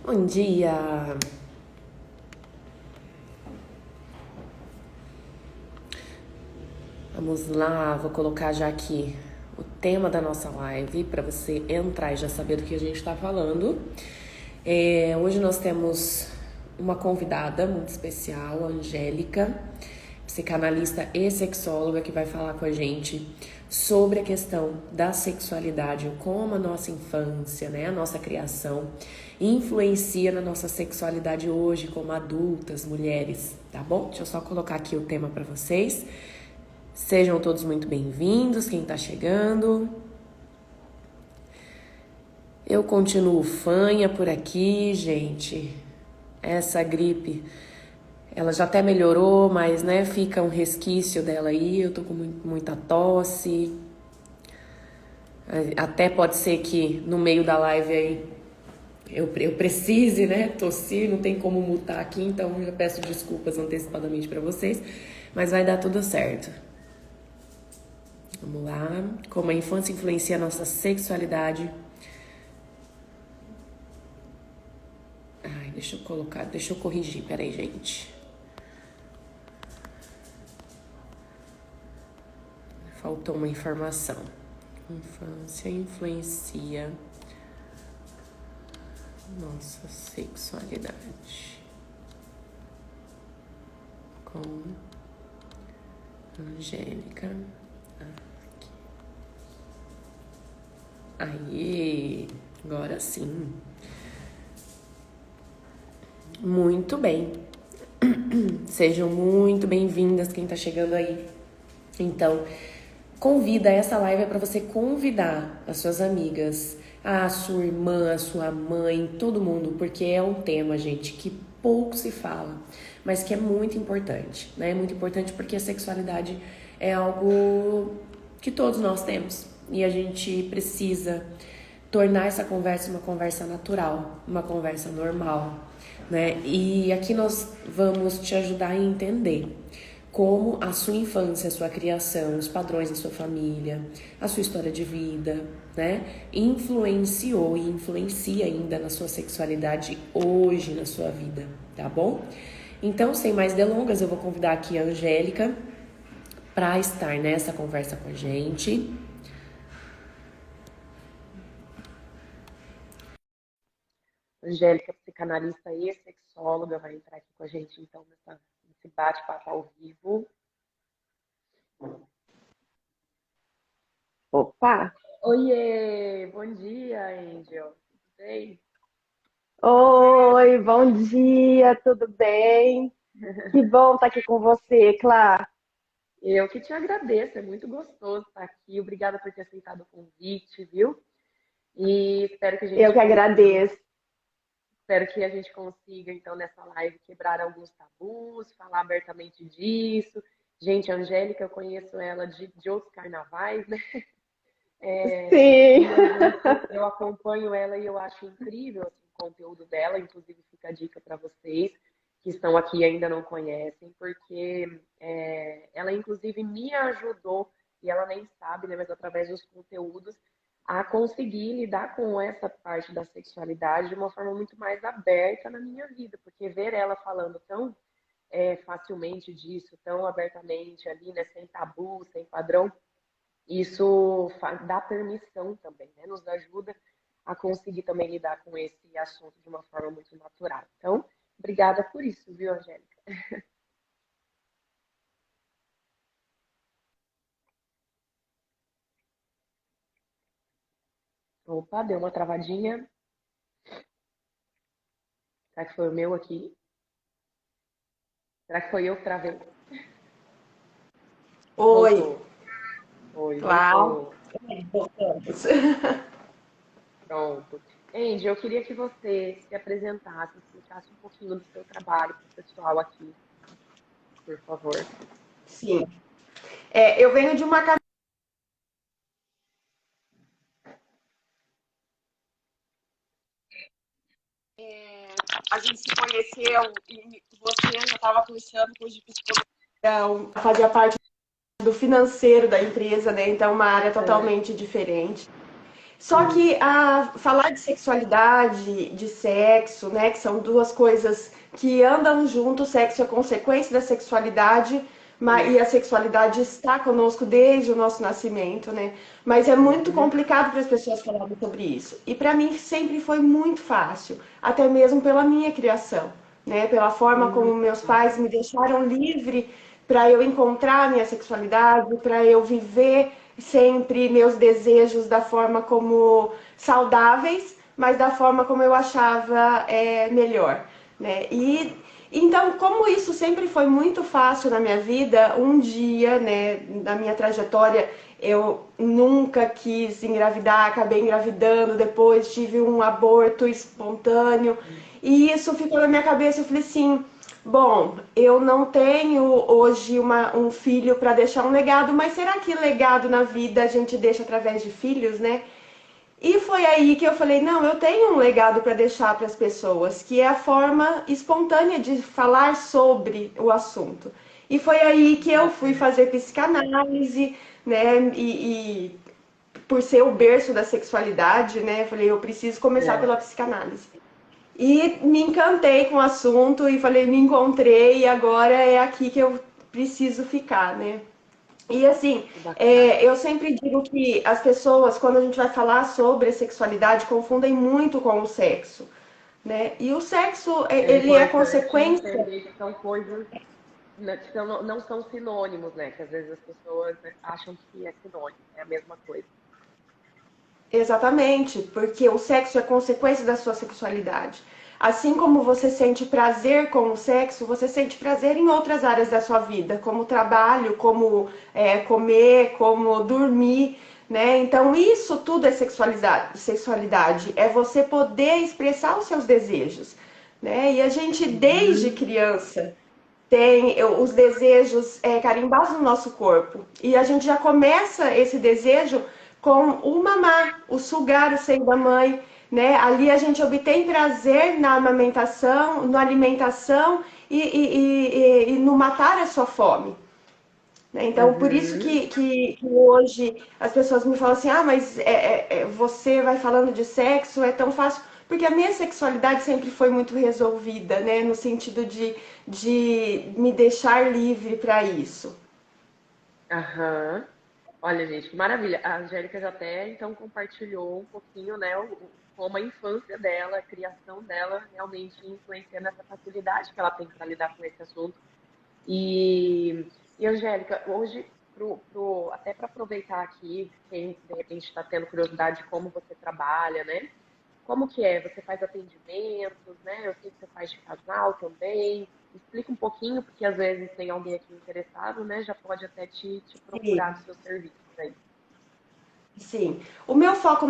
Bom dia! Vamos lá, vou colocar já aqui o tema da nossa live para você entrar e já saber do que a gente está falando. Hoje nós temos uma convidada muito especial, a Angélica, psicanalista e sexóloga, que vai falar com a gente sobre a questão da sexualidade, como a nossa infância, né, a nossa criação influencia na nossa sexualidade hoje como adultas, mulheres, tá bom? Deixa eu só colocar aqui o tema para vocês. Sejam todos muito bem-vindos, quem tá chegando. Eu continuo fanha por aqui, gente. Essa gripe, ela já até melhorou, mas né, fica um resquício dela aí. Eu tô com muita tosse. Até pode ser que no meio da live aí eu precise, né, tossir, não tem como mutar aqui, então eu peço desculpas antecipadamente para vocês, mas vai dar tudo certo. Vamos lá. Como a infância influencia a nossa sexualidade. Ai, deixa eu corrigir, peraí, gente. Faltou uma informação. Infância influencia nossa sexualidade. Com Angélica. Aí, agora sim. Muito bem. Sejam muito bem-vindas quem tá chegando aí. Então, essa live é para você convidar as suas amigas, a sua irmã, a sua mãe, todo mundo, porque é um tema, gente, que pouco se fala, mas que é muito importante, né? É muito importante porque a sexualidade é algo que todos nós temos e a gente precisa tornar essa conversa uma conversa natural, uma conversa normal, né? E aqui nós vamos te ajudar a entender como a sua infância, a sua criação, os padrões da sua família, a sua história de vida, né, influenciou e influencia ainda na sua sexualidade hoje na sua vida, tá bom? Então, sem mais delongas, eu vou convidar aqui a Angélica para estar nessa conversa com a gente. Angélica, psicanalista e sexóloga, vai entrar aqui com a gente, então, nesse bate-papo ao vivo. Opa! Oiê! Bom dia, Angel. Tudo bem? Oi, bom dia, tudo bem? Que bom estar aqui com você, Clara. Eu que te agradeço, é muito gostoso estar aqui. Obrigada por ter aceitado o convite, viu? E Eu que agradeço. espero que a gente consiga, então, nessa live, quebrar alguns tabus, falar abertamente disso. Gente, a Angélica, eu conheço ela de outros carnavais, né? Sim, E a gente, eu acompanho ela e eu acho incrível assim, o conteúdo dela, inclusive fica a dica para vocês que estão aqui e ainda não conhecem, porque ela inclusive me ajudou, e ela nem sabe, né, mas através dos conteúdos, a conseguir lidar com essa parte da sexualidade de uma forma muito mais aberta na minha vida, porque ver ela falando tão facilmente disso, tão abertamente ali, né, sem tabu, sem padrão, isso dá permissão também, né? Nos ajuda a conseguir também lidar com esse assunto de uma forma muito natural. Então, obrigada por isso, viu, Angélica? Opa, deu uma travadinha. Será que foi o meu aqui? Será que foi eu que travei? oi, Voltou. Oi, Clara. voltou. Pronto. Andy, eu queria que você se apresentasse, explicasse um pouquinho do seu trabalho para o pessoal aqui, por favor. Sim. Eu venho de uma casa. A gente se conheceu e você já estava cursando curso de psicologia, fazia parte do financeiro da empresa, né? Então, uma área É. totalmente diferente. Só que falar de sexualidade, de sexo, né, que são duas coisas que andam junto, o sexo é consequência da sexualidade, e a sexualidade está conosco desde o nosso nascimento, né? Mas é muito Uhum. complicado para as pessoas falarem sobre isso. E para mim sempre foi muito fácil, até mesmo pela minha criação, né? Pela forma Uhum. como meus pais me deixaram livre para eu encontrar a minha sexualidade, para eu viver sempre meus desejos da forma como saudáveis, mas da forma como eu achava melhor, né? E então, como isso sempre foi muito fácil na minha vida, um dia, né, na minha trajetória, eu nunca quis engravidar, acabei engravidando, depois tive um aborto espontâneo, e isso ficou na minha cabeça. Eu falei assim: bom, eu não tenho hoje um filho para deixar um legado, mas será que legado na vida a gente deixa através de filhos, né? E foi aí que eu falei, não, eu tenho um legado para deixar para as pessoas, que é a forma espontânea de falar sobre o assunto. E foi aí que eu fui Bacana. fazer psicanálise, né? E por ser o berço da sexualidade, né? Eu falei, eu preciso começar É, pela psicanálise. E me encantei com o assunto e falei, me encontrei e agora é aqui que eu preciso ficar, né? E assim, que bacana. eu sempre digo que as pessoas, quando a gente vai falar sobre sexualidade, confundem muito com o sexo, né? E o sexo, É ele é importante consequência. entender que são coisas, né, que não são sinônimos, né? Que às vezes as pessoas, né, acham que é sinônimo, é a mesma coisa. Exatamente, porque o sexo é consequência da sua sexualidade. Assim como você sente prazer com o sexo, você sente prazer em outras áreas da sua vida, como trabalho, como comer, como dormir, né? Então isso tudo é sexualidade, sexualidade, é você poder expressar os seus desejos, né? E a gente desde Uhum. criança tem os desejos carimbados no nosso corpo. E a gente já começa esse desejo com o mamar, o sugar o seio da mãe, né? Ali a gente obtém prazer na amamentação, na alimentação e no matar a sua fome. Né? Então, por isso Uhum. que hoje as pessoas me falam assim: ah, mas você vai falando de sexo, é tão fácil. Porque a minha sexualidade sempre foi muito resolvida, né? No sentido de me deixar livre para isso. Aham. Olha, gente, que maravilha. A Angélica já até então compartilhou um pouquinho, né, como a infância dela, a criação dela realmente influencia nessa facilidade que ela tem para lidar com esse assunto. E Angélica, hoje, até para aproveitar aqui, quem de repente está tendo curiosidade de como você trabalha, né? Como que é? Você faz atendimentos, né? Eu sei que você faz de casal também. Explica um pouquinho, porque às vezes tem alguém aqui interessado, né? Já pode até te procurar Sim, nos seus serviços aí. sim. O meu foco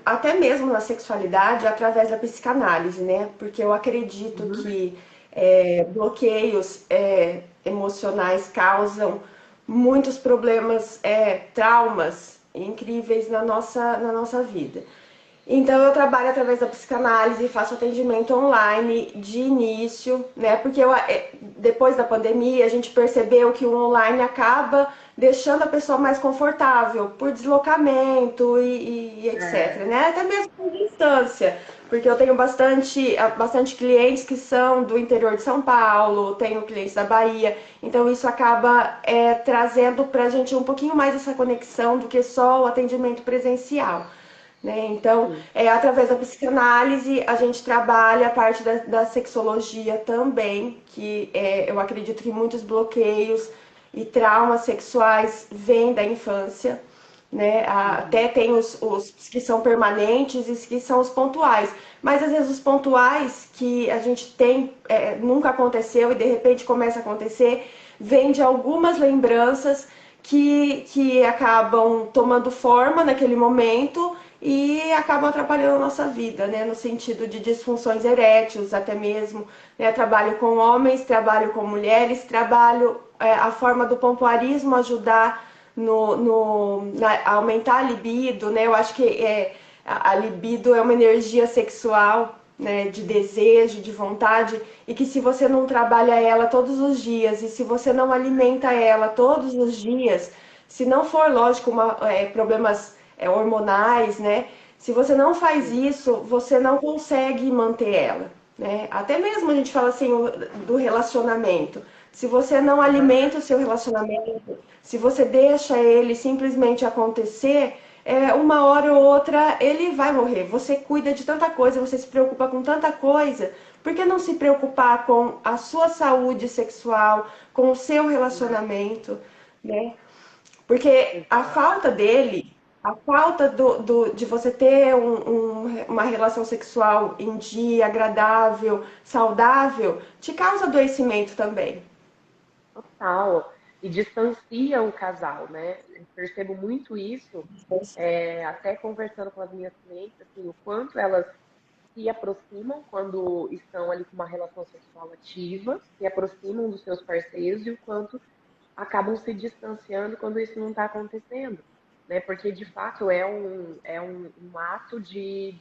até mesmo na sexualidade é através da psicanálise, né? Porque eu acredito Uhum. que bloqueios emocionais causam muitos problemas, traumas incríveis na nossa vida. Então eu trabalho através da psicanálise, faço atendimento online de início, né? Porque depois da pandemia a gente percebeu que o online acaba deixando a pessoa mais confortável por deslocamento e etc, É. né? Até mesmo por distância, porque eu tenho bastante clientes que são do interior de São Paulo, tenho clientes da Bahia, então isso acaba trazendo pra gente um pouquinho mais essa conexão do que só o atendimento presencial. Né? Então, Sim. através da psicanálise, a gente trabalha a parte da sexologia também, que eu acredito que muitos bloqueios e traumas sexuais vêm da infância. Né? Até Uhum. tem os que são permanentes e os que são os pontuais. Mas às vezes os pontuais que a gente tem, nunca aconteceu e de repente começa a acontecer, vem de algumas lembranças que acabam tomando forma naquele momento e acabam atrapalhando a nossa vida, né? No sentido de disfunções eréteis, até mesmo. Né? Trabalho com homens, trabalho com mulheres, trabalho a forma do pompoarismo ajudar a aumentar a libido, né? Eu acho que a libido é uma energia sexual, né? De desejo, de vontade, e que se você não trabalha ela todos os dias e se você não alimenta ela todos os dias, se não for, lógico, problemas hormonais, né? Se você não faz isso, você não consegue manter ela, né? Até mesmo a gente fala assim do relacionamento. Se você não alimenta o seu relacionamento, se você deixa ele simplesmente acontecer, uma hora ou outra ele vai morrer. Você cuida de tanta coisa, você se preocupa com tanta coisa. Por que não se preocupar com a sua saúde sexual, com o seu relacionamento, né? Porque a Exato. falta dele, a falta de você ter uma relação sexual em dia, agradável, saudável, te causa adoecimento também. Total. E distancia o casal, né? Eu percebo muito isso, até conversando com as minhas clientes, assim, o quanto elas se aproximam quando estão ali com uma relação sexual ativa, se aproximam dos seus parceiros e o quanto acabam se distanciando quando isso não está acontecendo, né? Porque de fato um ato de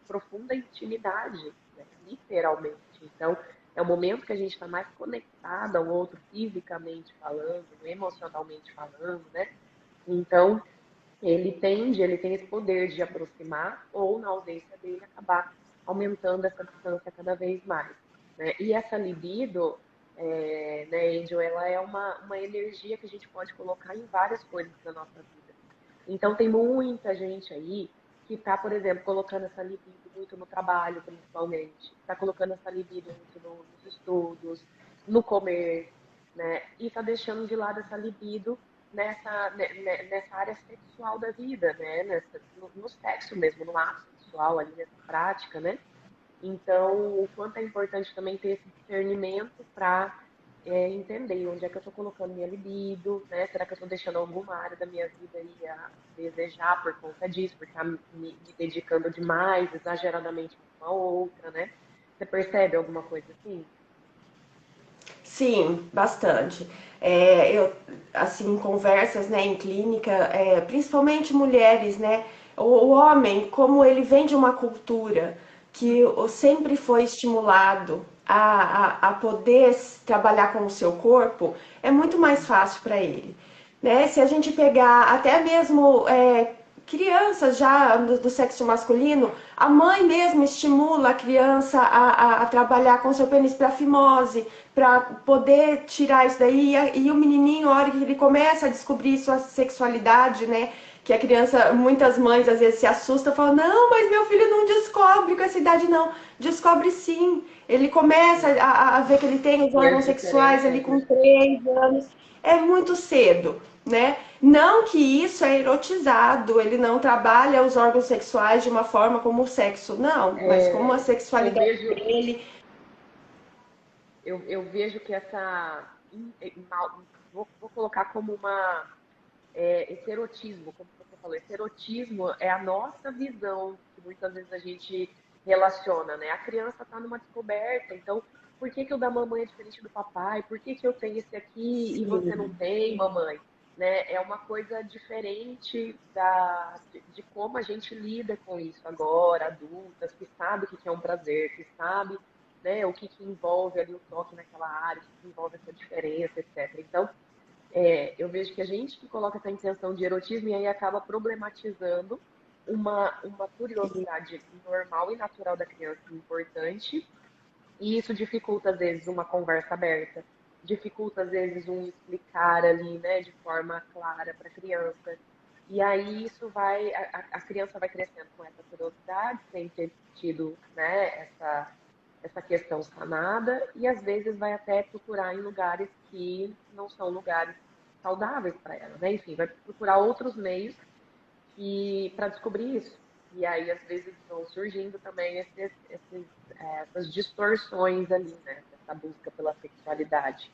profunda intimidade, né? Literalmente. Então, é o momento que a gente está mais conectado ao outro, fisicamente falando, emocionalmente falando, né? Então, ele tem esse poder de aproximar ou, na ausência dele, acabar aumentando essa distância cada vez mais, né? E essa libido, né, Angel, ela é uma energia que a gente pode colocar em várias coisas da nossa vida. Então, tem muita gente aí que está, por exemplo, colocando essa libido muito no trabalho, principalmente, está colocando essa libido muito nos estudos, no comer, né? E está deixando de lado essa libido nessa área sexual da vida, né? No sexo mesmo, no ato sexual, ali nessa prática, né? Então, o quanto é importante também ter esse discernimento para entender onde é que eu estou colocando minha libido, né? Será que eu estou deixando alguma área da minha vida aí a desejar por conta disso, por estar me dedicando demais, exageradamente a uma outra, né? Você percebe alguma coisa assim? Sim, bastante. Eu, assim, em conversas, né, em clínica, principalmente mulheres, né, o homem, como ele vem de uma cultura que sempre foi estimulado a poder trabalhar com o seu corpo, é muito mais fácil para ele, né? Se a gente pegar até mesmo crianças já do sexo masculino, a mãe mesmo estimula a criança a trabalhar com seu pênis para fimose, para poder tirar isso daí. E o menininho, a hora que ele começa a descobrir sua sexualidade, né? Que a criança, muitas mães às vezes se assustam e falam: não, mas meu filho não descobre com essa idade, não. Descobre sim. Ele começa a ver que ele tem os E órgãos as sexuais ali diferenças, com né? 3 anos. É muito cedo, né? Não que isso é erotizado, ele não trabalha os órgãos sexuais de uma forma como o sexo, não, mas como a Eu sexualidade vejo, dele. eu vejo que vou colocar como esse erotismo, como você falou, esse erotismo é a nossa visão, que muitas vezes a gente relaciona, né? A criança está numa descoberta, então por que que o da mamãe é diferente do papai? Por que que eu tenho esse aqui e você não Sim, tem, mamãe? Né? É uma coisa diferente de como a gente lida com isso agora, adultas, que sabe o que que é um prazer, que sabe, né, o que que envolve ali o toque naquela área, o que que envolve essa diferença, etc. Então, eu vejo que a gente que coloca essa intenção de erotismo e aí acaba problematizando uma sim. curiosidade normal e natural da criança importante, e isso dificulta, às vezes, uma conversa aberta, dificulta, às vezes, um explicar ali, né, de forma clara para a criança. E aí isso a criança vai crescendo com essa curiosidade, sem ter tido, né, essa questão sanada, e às vezes vai até procurar em lugares que não são lugares saudáveis para ela, né? Enfim, vai procurar outros meios para descobrir isso. E aí, às vezes, vão surgindo também essas distorções ali, né? Essa busca pela sexualidade.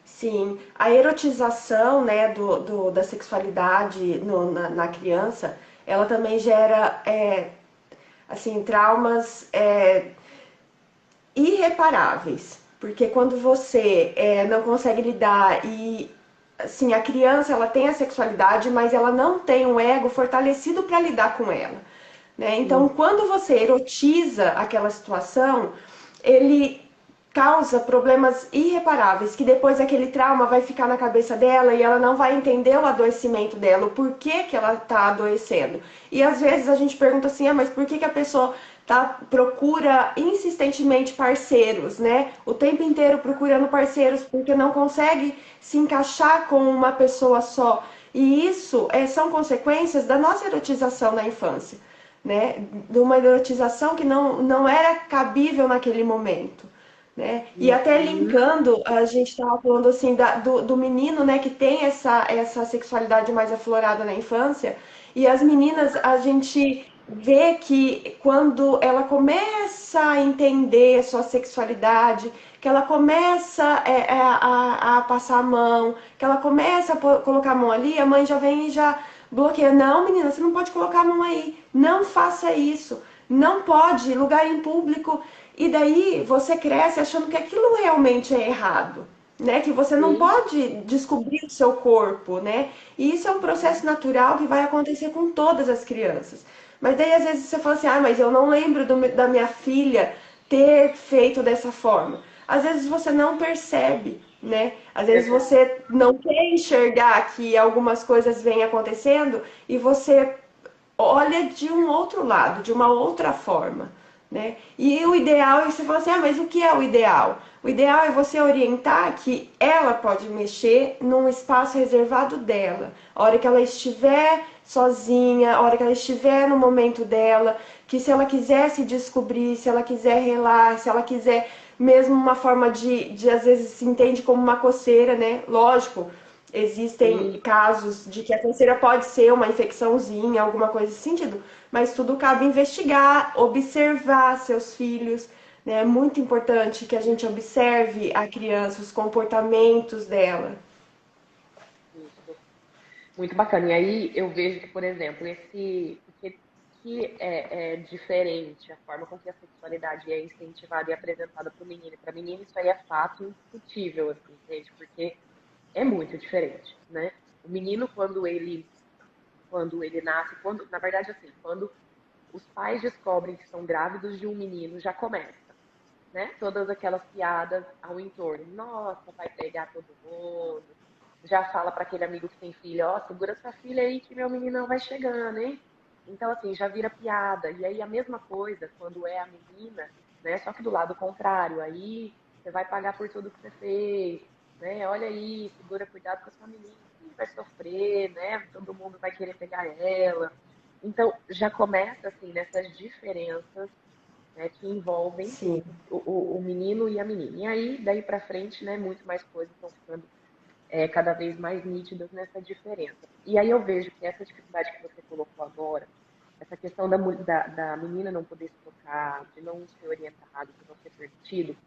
Sim, a erotização, né, da sexualidade na criança, ela também gera, assim, traumas irreparáveis, porque quando você não consegue lidar e assim a criança ela tem a sexualidade, mas ela não tem um ego fortalecido para lidar com ela, né? Então, Uhum. quando você erotiza aquela situação, ele causa problemas irreparáveis, que depois aquele trauma vai ficar na cabeça dela e ela não vai entender o adoecimento dela, o porquê que ela está adoecendo. E às vezes a gente pergunta assim, mas por que a pessoa procura insistentemente parceiros, né? O tempo inteiro procurando parceiros porque não consegue se encaixar com uma pessoa só. E isso são consequências da nossa erotização na infância, né? De uma erotização que não era cabível naquele momento. Né? E até linkando, a gente estava falando assim do menino, né, que tem essa sexualidade mais aflorada na infância, e as meninas, a gente vê que quando ela começa a entender sua sexualidade, que ela começa a passar a mão, que ela começa a colocar a mão ali, a mãe já vem e já bloqueia. Não, menina, você não pode colocar a mão aí, não faça isso, não pode, lugar em público. E daí você cresce achando que aquilo realmente é errado, né? Que você não pode descobrir o seu corpo, né? E isso é um processo natural que vai acontecer com todas as crianças. Mas daí às vezes você fala assim, mas eu não lembro da minha filha ter feito dessa forma. Às vezes você não percebe, né? Às vezes você não quer enxergar que algumas coisas vêm acontecendo e você olha de um outro lado, de uma outra forma. Né? E o ideal é você falar assim, mas o que é o ideal? O ideal é você orientar que ela pode mexer num espaço reservado dela. A hora que ela estiver sozinha, a hora que ela estiver no momento dela, que se ela quiser se descobrir, se ela quiser relar, se ela quiser mesmo uma forma de às vezes se entende como uma coceira, né? Lógico, existem casos de que a canseira pode ser uma infecçãozinha, alguma coisa nesse sentido, mas tudo cabe investigar, observar seus filhos. Né? É muito importante que a gente observe a criança, os comportamentos dela. Isso. Muito bacana. E aí eu vejo que, por exemplo, que é diferente a forma com que a sexualidade é incentivada e apresentada para o menino. Para a menina isso aí é fato indiscutível, assim, gente, porque é muito diferente, né? O menino, quando ele nasce, na verdade, assim, quando os pais descobrem que são grávidos de um menino, já começa, né? Todas aquelas piadas ao entorno. Nossa, vai pegar todo mundo. Já fala para aquele amigo que tem filho, segura sua filha aí que meu menino vai chegando, hein? Então, assim, já vira piada. E aí a mesma coisa quando é a menina, né? Só que do lado contrário, aí você vai pagar por tudo que você fez, né? Olha aí, segura, cuidado com a sua menina, vai sofrer, né? Todo mundo vai querer pegar ela. Então, já começa, assim, nessas diferenças, né, que envolvem Sim. o menino e a menina. E aí, daí para frente, né, muito mais coisas estão ficando cada vez mais nítidas nessa diferença. E aí eu vejo que essa dificuldade que você colocou agora, essa questão da menina não poder se tocar, de não ser orientado, de não ser permitido,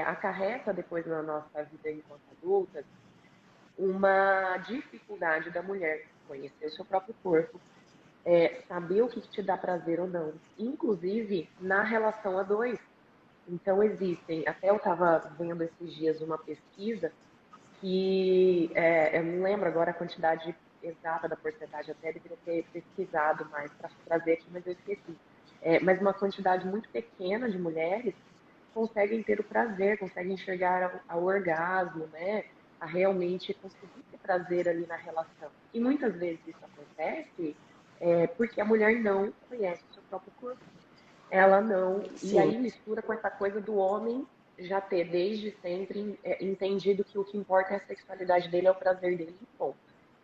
acarreta depois na nossa vida enquanto adultas uma dificuldade da mulher conhecer o seu próprio corpo, saber o que te dá prazer ou não, inclusive na relação a dois. Então existem, até eu estava vendo esses dias uma pesquisa que eu não lembro agora a quantidade exata da porcentagem, até deveria ter pesquisado mais para trazer aqui, mas eu esqueci. Mas uma quantidade muito pequena de mulheres conseguem ter o prazer, conseguem enxergar ao orgasmo, né? A realmente conseguir ter prazer ali na relação. E muitas vezes isso acontece porque a mulher não conhece o seu próprio corpo. Ela não. E Sim. aí mistura com essa coisa do homem já ter desde sempre entendido que o que importa é a sexualidade dele, é o prazer dele, e ponto.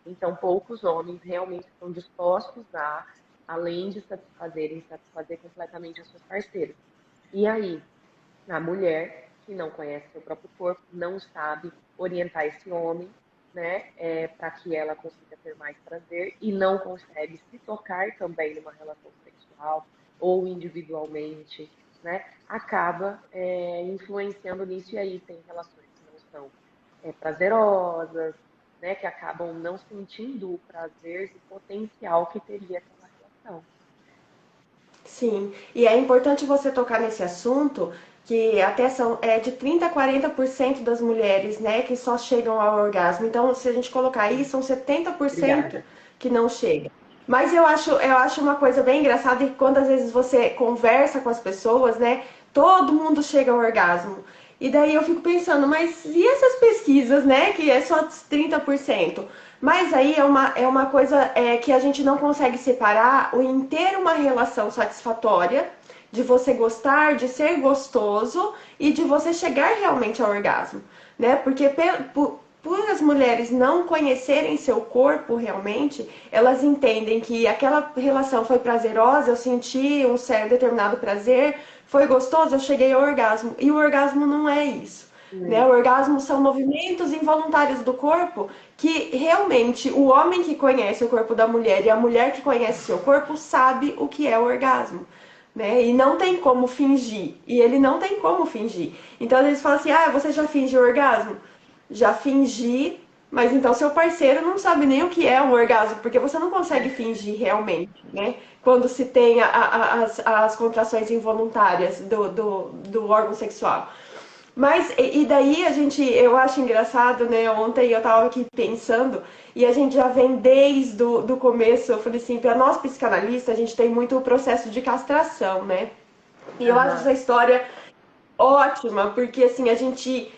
Então, poucos homens realmente estão dispostos a, além de satisfazer completamente as suas parceiras. E aí, a mulher que não conhece seu próprio corpo, não sabe orientar esse homem, né, para que ela consiga ter mais prazer e não consegue se tocar também numa relação sexual ou individualmente, né, acaba influenciando nisso e aí tem relações que não são prazerosas, né, que acabam não sentindo o prazer e potencial que teria aquela relação. Sim, e é importante você tocar nesse assunto, que até são de 30 a 40% das mulheres, né, que só chegam ao orgasmo. Então, se a gente colocar aí, são 70% Obrigada. que não chegam. Mas eu acho uma coisa bem engraçada que quando às vezes você conversa com as pessoas, né, todo mundo chega ao orgasmo. E daí eu fico pensando, mas e essas pesquisas, né, que é só 30%? Mas aí é uma coisa que a gente não consegue separar o em ter uma relação satisfatória, de você gostar, de ser gostoso e de você chegar realmente ao orgasmo, né? Porque por as mulheres não conhecerem seu corpo realmente, elas entendem que aquela relação foi prazerosa, eu senti um certo determinado prazer, foi gostoso, eu cheguei ao orgasmo. E o orgasmo não é isso. Né? O orgasmo são movimentos involuntários do corpo que realmente o homem que conhece o corpo da mulher e a mulher que conhece seu corpo sabe o que é o orgasmo. Né? E não tem como fingir. E ele não tem como fingir. Então eles falam assim: ah, você já fingiu orgasmo? Já fingi, mas então seu parceiro não sabe nem o que é um orgasmo, porque você não consegue fingir realmente, né? Quando se tem as contrações involuntárias do órgão sexual. Mas, e daí eu acho engraçado, né? Ontem eu tava aqui pensando, e a gente já vem desde do começo, eu falei assim, para nós psicanalistas, a gente tem muito o processo de castração, né? E eu acho essa história ótima, porque assim, a gente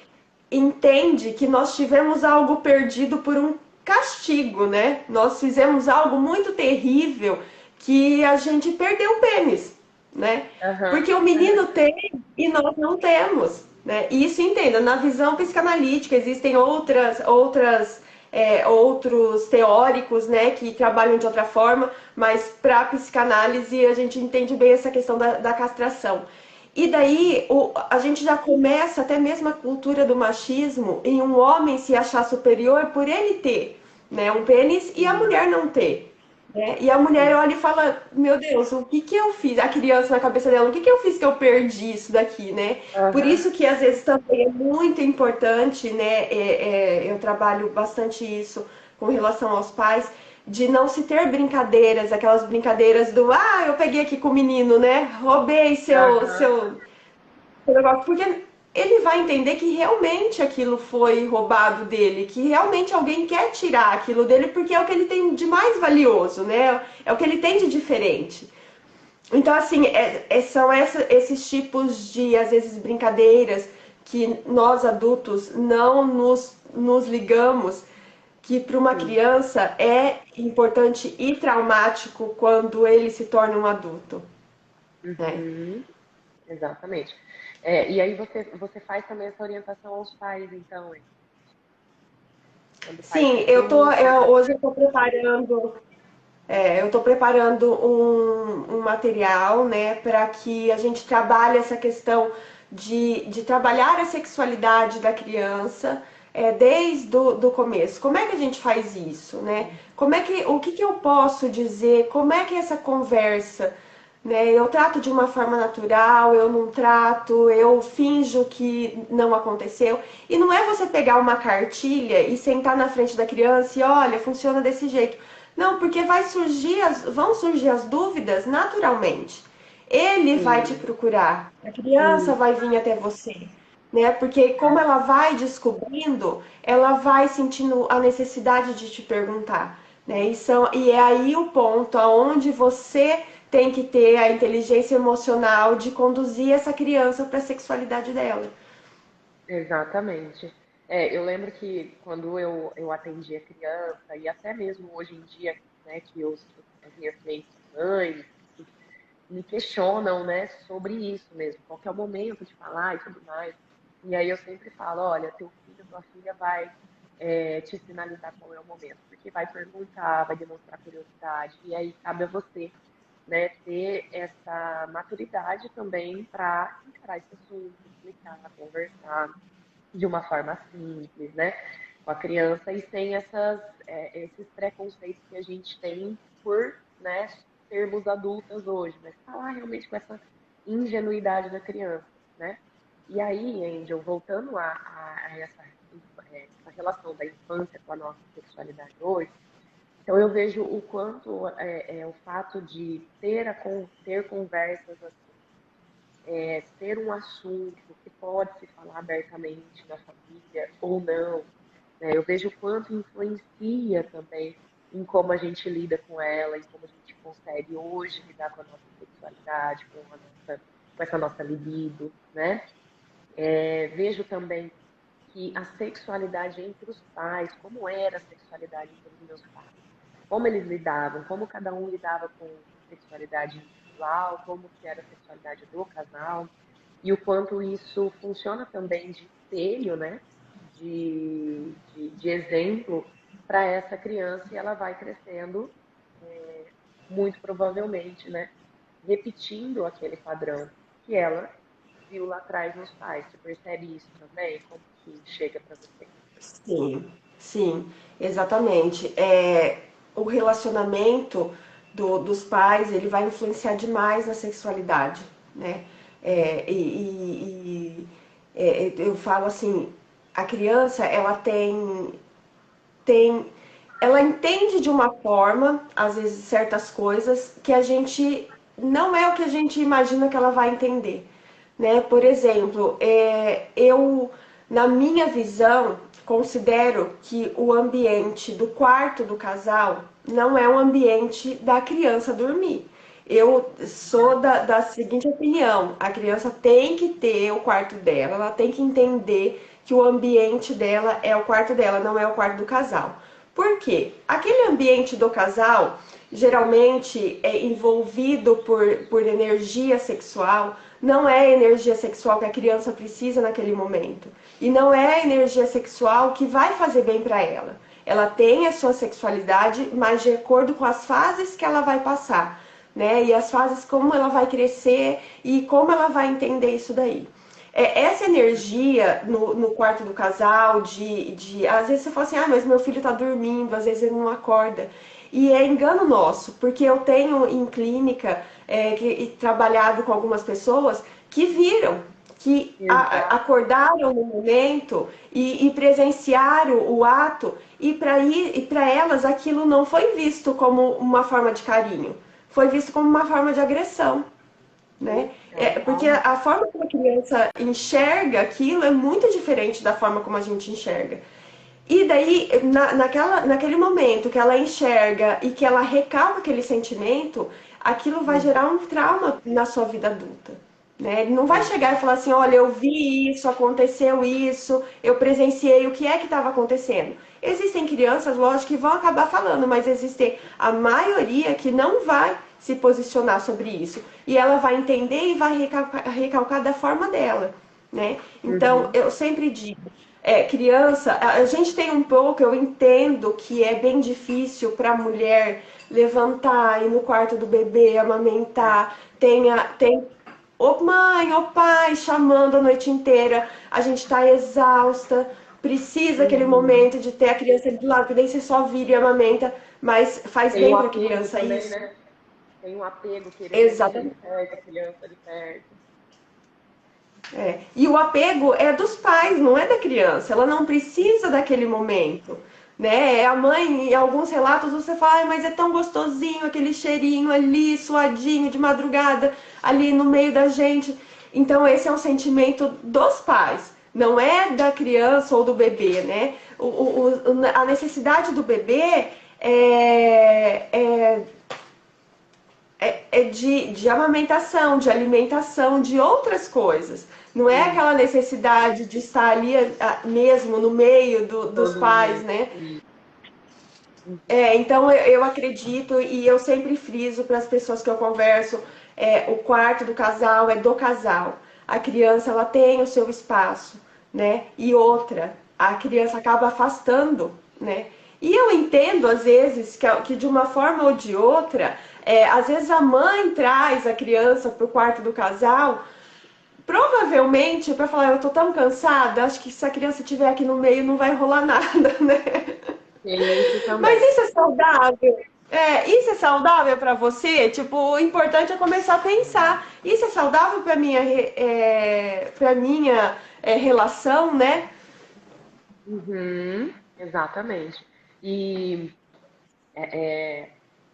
entende que nós tivemos algo perdido por um castigo, né? Nós fizemos algo muito terrível que a gente perdeu o pênis, né? Porque o menino tem e nós não temos, né? E isso entenda, na visão psicanalítica existem outros teóricos, né, que trabalham de outra forma, mas para a psicanálise a gente entende bem essa questão da castração. E daí a gente já começa até mesmo a cultura do machismo em um homem se achar superior por ele ter, né, um pênis e a mulher não ter. Né? E a mulher olha e fala, meu Deus, o que que eu fiz? A criança na cabeça dela, o que que eu fiz que eu perdi isso daqui, né? Por isso que às vezes também é muito importante, né? Eu trabalho bastante isso com relação aos pais, de não se ter brincadeiras, aquelas brincadeiras do, ah, eu peguei aqui com o menino, né? Roubei seu negócio, porque ele vai entender que realmente aquilo foi roubado dele, que realmente alguém quer tirar aquilo dele porque é o que ele tem de mais valioso, né? É o que ele tem de diferente. Então, assim, são esses tipos de, às vezes, brincadeiras que nós adultos não nos ligamos, que para uma criança é importante e traumático quando ele se torna um adulto. Né? Exatamente. E aí você faz também essa orientação aos pais, então, hein? Sim, hoje eu estou preparando um material, né, para que a gente trabalhe essa questão de trabalhar a sexualidade da criança desde do começo. Como é que a gente faz isso, né? O que que eu posso dizer? Como é que é essa conversa, né? Eu trato de uma forma natural, eu não trato, eu finjo que não aconteceu. E não é você pegar uma cartilha e sentar na frente da criança e olha, funciona desse jeito. Não, porque vão surgir as dúvidas naturalmente. Ele vai te procurar, a criança vai vir até você, né? Porque como ela vai descobrindo, ela vai sentindo a necessidade de te perguntar, né? E é aí o ponto aonde você tem que ter a inteligência emocional de conduzir essa criança para a sexualidade dela. Exatamente. Eu lembro que quando eu atendia criança, e até mesmo hoje em dia, né, que as minhas clientes mães me questionam, né, sobre isso mesmo, qual que é o momento de falar e tudo mais. E aí eu sempre falo, olha, teu filho, tua filha vai te sinalizar qual é o momento, porque vai perguntar, vai demonstrar curiosidade, e aí cabe a você, né, ter essa maturidade também para encarar esse assunto, explicar, conversar de uma forma simples, né, com a criança e sem esses preconceitos que a gente tem por, né, sermos adultas hoje, mas falar realmente com essa ingenuidade da criança, né? E aí, Angel, voltando a essa relação da infância com a nossa sexualidade hoje, então eu vejo o quanto o fato de ter conversas assim, ser um assunto que pode se falar abertamente na família ou não, né? Eu vejo o quanto influencia também em como a gente lida com ela, em como a gente consegue hoje lidar com a nossa sexualidade, com a nossa com essa nossa libido, né? Vejo também que a sexualidade entre os pais, como era a sexualidade entre os meus pais, como eles lidavam, como cada um lidava com a sexualidade individual, como que era a sexualidade do casal, e o quanto isso funciona também de espelho, né? De exemplo para essa criança, e ela vai crescendo, muito provavelmente, né? Repetindo aquele padrão que ela viu lá atrás nos pais. Você percebe isso também? Como que chega para você? Sim, sim, exatamente. O relacionamento dos pais, ele vai influenciar demais na sexualidade, né? Eu falo assim, a criança, tem, ela entende de uma forma, às vezes, certas coisas que a gente não é o que a gente imagina que ela vai entender, né? Por exemplo, na minha visão, considero que o ambiente do quarto do casal não é o ambiente da criança dormir. Eu sou da seguinte opinião: a criança tem que ter o quarto dela, ela tem que entender que o ambiente dela é o quarto dela, não é o quarto do casal. Por quê? Aquele ambiente do casal geralmente é envolvido por energia sexual, não é a energia sexual que a criança precisa naquele momento. E não é a energia sexual que vai fazer bem para ela. Ela tem a sua sexualidade, mas de acordo com as fases que ela vai passar, né? E as fases como ela vai crescer e como ela vai entender isso daí. Essa energia no quarto do casal, às vezes você fala assim, mas meu filho tá dormindo, às vezes ele não acorda. E é engano nosso, porque eu tenho em clínica trabalhado com algumas pessoas que viram, que acordaram no momento e presenciaram o ato, e para elas aquilo não foi visto como uma forma de carinho, foi visto como uma forma de agressão, né? Porque a forma como a criança enxerga aquilo é muito diferente da forma como a gente enxerga. E daí, naquele momento que ela enxerga e que ela recalca aquele sentimento, aquilo vai gerar um trauma na sua vida adulta. Né? Ele não vai chegar e falar assim, olha, eu vi isso, aconteceu isso, eu presenciei, o que é que estava acontecendo? Existem crianças, lógico, que vão acabar falando, mas existe a maioria que não vai se posicionar sobre isso. E ela vai entender e vai recalcar da forma dela. Né? Então, eu sempre digo, criança, a gente tem um pouco, eu entendo que é bem difícil para a mulher levantar, ir no quarto do bebê, amamentar, tem ô mãe, ô pai, chamando a noite inteira, a gente está exausta, precisa aquele momento de ter a criança ali do lado, que daí você só vira e amamenta, mas faz Tem um bem para a apego criança também, isso. né? Tem um apego, querer aquilo ali Exatamente. perto, a criança ali perto. E o apego é dos pais, não é da criança. Ela não precisa daquele momento. Né? A mãe, em alguns relatos, você fala, mas é tão gostosinho aquele cheirinho ali, suadinho, de madrugada, ali no meio da gente. Então, esse é um sentimento dos pais, não é da criança ou do bebê, né? A necessidade do bebê é de amamentação, de alimentação, de outras coisas. Não é aquela necessidade de estar ali mesmo no meio dos Todo pais, momento. né? Então eu acredito e eu sempre friso para as pessoas que eu converso, o quarto do casal é do casal. A criança ela tem o seu espaço, né? E outra, a criança acaba afastando, né? E eu entendo às vezes que de uma forma ou de outra, às vezes a mãe traz a criança para o quarto do casal, provavelmente para falar, eu tô tão cansada, acho que se a criança estiver aqui no meio não vai rolar nada, né? Tem isso Mas também. isso é saudável? Isso é saudável para você? Tipo, o importante é começar a pensar. Isso é saudável para minha relação, né? Uhum, exatamente. E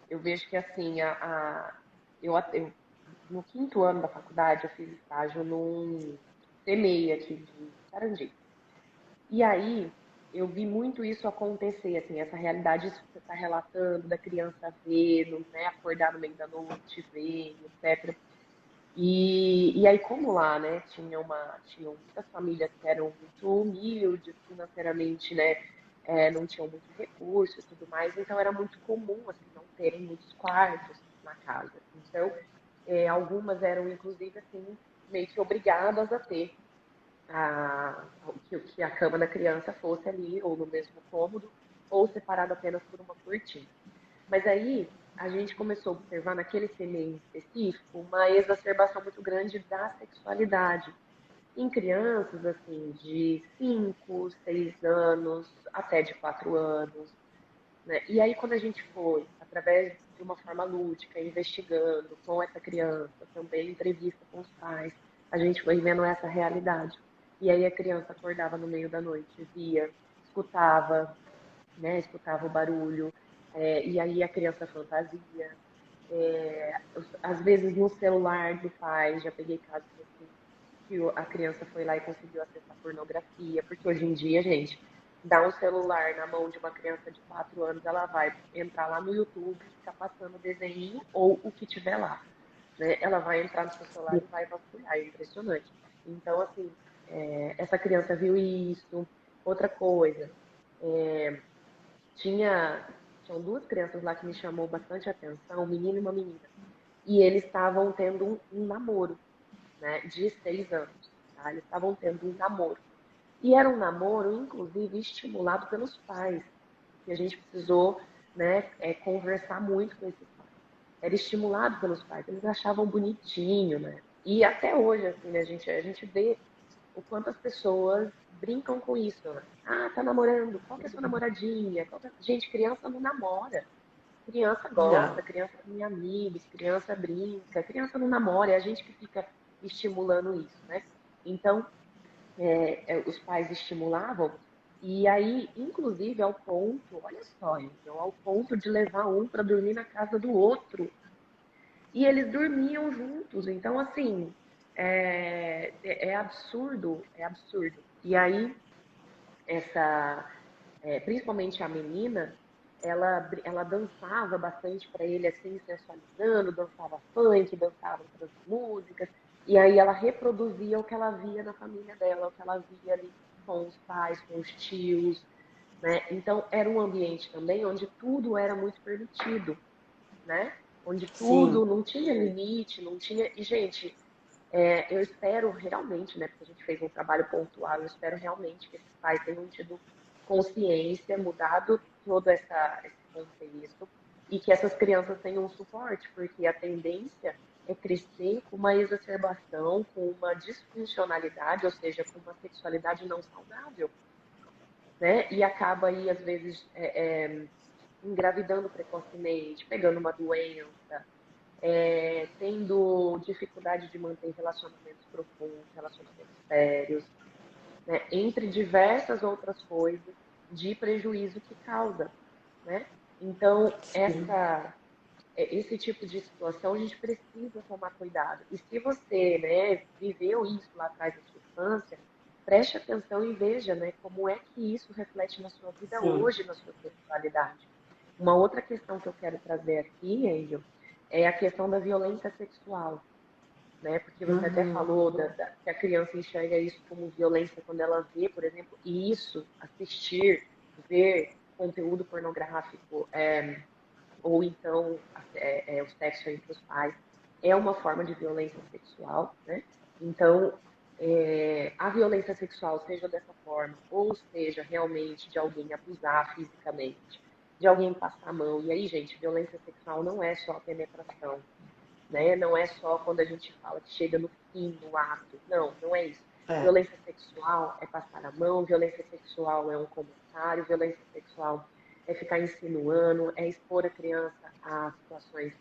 eu vejo que assim, no quinto ano da faculdade, eu fiz estágio num CMEI aqui de Sarandi. E aí eu vi muito isso acontecer, assim, essa realidade, isso que você está relatando, da criança vendo, né, acordar no meio da noite, ver, etc. E aí, como lá, né, tinham muitas famílias que eram muito humildes financeiramente, né, não tinham muito recurso e tudo mais, então era muito comum, assim, não terem muitos quartos na casa. Então, algumas eram, inclusive, assim, meio que obrigadas a ter que a cama da criança fosse ali, ou no mesmo cômodo, ou separada apenas por uma cortina. Mas aí a gente começou a observar naquele CME específico uma exacerbação muito grande da sexualidade em crianças assim de 5, 6 anos até de 4 anos, né? E aí quando a gente foi, através de uma forma lúdica, investigando com essa criança, também entrevista com os pais, a gente foi vendo essa realidade. E aí a criança acordava no meio da noite, via, escutava, né? Escutava o barulho, e aí a criança fantasia. Às vezes no celular do pai, já peguei casos assim, que a criança foi lá e conseguiu acessar pornografia, porque hoje em dia, gente, dá um celular na mão de uma criança de 4 anos, ela vai entrar lá no YouTube e ficar passando o desenho ou o que tiver lá, né? Ela vai entrar no seu celular e vai vasculhar, é impressionante. Então, assim, essa criança viu isso. Outra coisa, é, tinha, tinham duas crianças lá que me chamou bastante atenção, um menino e uma menina. E eles estavam tendo um namoro, né, de 6 anos. Tá? Eles estavam tendo um namoro. E era um namoro, inclusive, estimulado pelos pais, que a gente precisou, né, conversar muito com esses pais. Era estimulado pelos pais, eles achavam bonitinho, né? E até hoje, assim, né, a gente vê o quanto as pessoas brincam com isso, né? Ah, tá namorando, qual que é a sua namoradinha? Gente, criança não namora. Criança Não. gosta, criança tem amigos, criança brinca, criança não namora, é a gente que fica estimulando isso, né? Então, os pais estimulavam, e aí, inclusive, ao ponto, olha só, então, ao ponto de levar um para dormir na casa do outro. E eles dormiam juntos, então, assim, é absurdo, é absurdo. E aí, principalmente a menina, ela dançava bastante para ele, assim, sensualizando, dançava funk, dançava outras músicas, e aí ela reproduzia o que ela via na família dela, o que ela via ali com os pais, com os tios, né? Então, era um ambiente também onde tudo era muito permitido, né? Onde tudo Sim. não tinha limite, não tinha. E, gente, eu espero realmente, né, porque a gente fez um trabalho pontual, eu espero realmente que esses pais tenham tido consciência, mudado todo esse contexto e que essas crianças tenham um suporte, porque a tendência é crescer com uma exacerbação, com uma disfuncionalidade, ou seja, com uma sexualidade não saudável, né? E acaba aí, às vezes, engravidando precocemente, pegando uma doença, tendo dificuldade de manter relacionamentos profundos, relacionamentos sérios, né? Entre diversas outras coisas de prejuízo que causa, né? Então, esse tipo de situação a gente precisa tomar cuidado. E se você, né, viveu isso lá atrás da sua infância, preste atenção e veja, né, como é que isso reflete na sua vida Sim. hoje, na sua sexualidade. Uma outra questão que eu quero trazer aqui, Angel, é a questão da violência sexual, né? Porque você até Uhum. falou que a criança enxerga isso como violência quando ela vê, por exemplo, e isso, assistir, ver conteúdo pornográfico, ou então o sexo entre os pais, é uma forma de violência sexual, né? Então, a violência sexual, seja dessa forma, ou seja realmente de alguém abusar fisicamente, de alguém passar a mão. E aí, gente, violência sexual não é só a penetração, né? Não é só quando a gente fala que chega no fim do ato. Não, não é isso. É. Violência sexual é passar a mão, violência sexual é um comentário, violência sexual é ficar insinuando, é expor a criança a situações,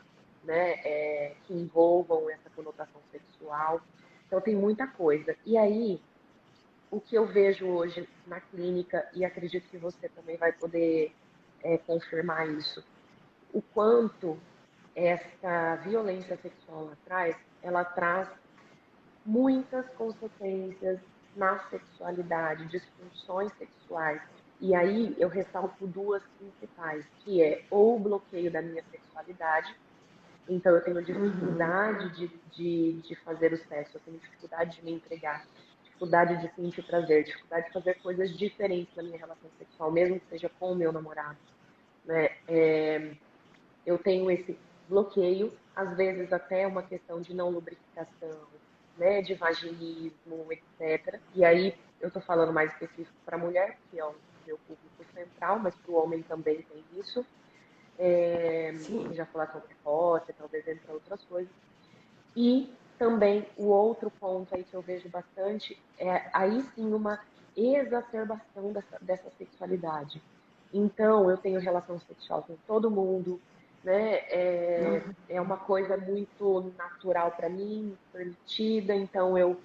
né, que envolvam essa conotação sexual. Então tem muita coisa. E aí, o que eu vejo hoje na clínica, e acredito que você também vai poder confirmar isso, o quanto essa violência sexual lá atrás, ela traz muitas consequências na sexualidade, disfunções sexuais. E aí eu ressalto duas principais, que é ou o bloqueio da minha sexualidade, Então, eu tenho Uhum. dificuldade de fazer o sexo, eu tenho dificuldade de me entregar, dificuldade de sentir prazer, dificuldade de fazer coisas diferentes na minha relação sexual, mesmo que seja com o meu namorado, né? Eu tenho esse bloqueio, às vezes até uma questão de não lubrificação, né, de vaginismo, etc. E aí eu estou falando mais específico para a mulher, que é o meu público central, mas para o homem também tem isso. Sim. Ejaculação precoce, talvez entre outras coisas. E também o outro ponto aí que eu vejo bastante é aí sim uma exacerbação dessa sexualidade. Então, eu tenho relação sexual com todo mundo, né? É uma coisa muito natural para mim, permitida, então eu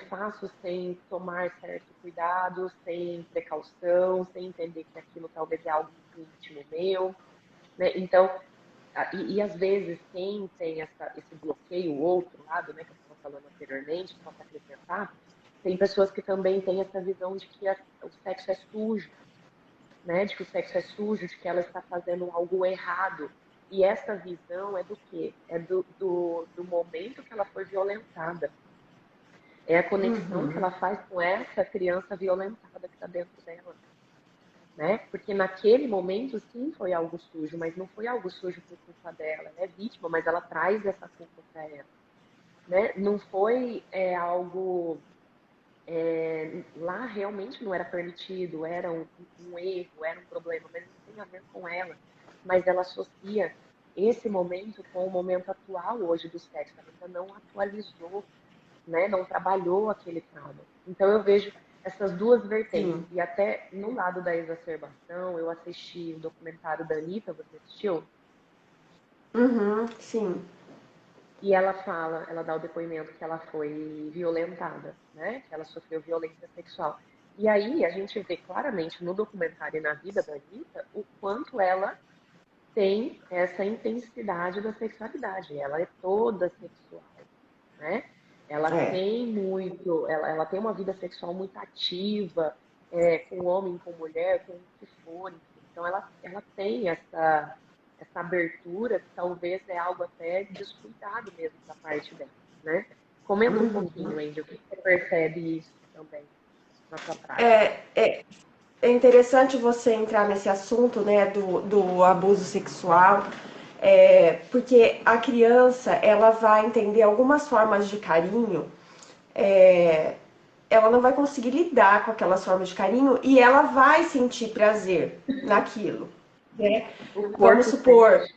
faço sem tomar certo cuidado, sem precaução, sem entender que aquilo talvez é algo muito íntimo meu, né? Então, e às vezes quem tem esse bloqueio, o outro lado, né, que eu estava falando anteriormente, posso acrescentar, tem pessoas que também têm essa visão de que o sexo é sujo, né, de que o sexo é sujo, de que ela está fazendo algo errado. E essa visão é do quê? É do momento que ela foi violentada. É a conexão que Uhum. ela faz com essa criança violentada que está dentro dela, né? Porque naquele momento, sim, foi algo sujo, mas não foi algo sujo por culpa dela. Ela é vítima, mas ela traz essa culpa para ela, né? Não foi algo lá realmente não era permitido, era um erro, era um problema, mas não tem a ver com ela. Mas ela associa esse momento com o momento atual hoje do sexo. Ela ainda não atualizou, né? Não trabalhou aquele trauma. Então eu vejo essas duas vertentes. Sim. E até no lado da exacerbação, eu assisti o documentário da Anitta, você assistiu? Uhum. Sim. E ela fala, ela dá o depoimento que ela foi violentada, né? Que ela sofreu violência sexual. E aí a gente vê claramente no documentário e na vida da Anitta o quanto ela tem essa intensidade da sexualidade. Ela é toda sexual, né? Ela É. tem muito, ela tem uma vida sexual muito ativa, com homem, com mulher, com o que for, enfim. Então ela tem essa abertura que talvez é algo até descuidado mesmo da parte dela, né? Comenta um pouquinho, Andy, o que você percebe isso também na sua prática? É interessante você entrar nesse assunto, né, do abuso sexual, porque a criança, ela vai entender algumas formas de carinho, é, ela não vai conseguir lidar com aquelas formas de carinho e ela vai sentir prazer naquilo, né? O Vamos corpo supor, sente.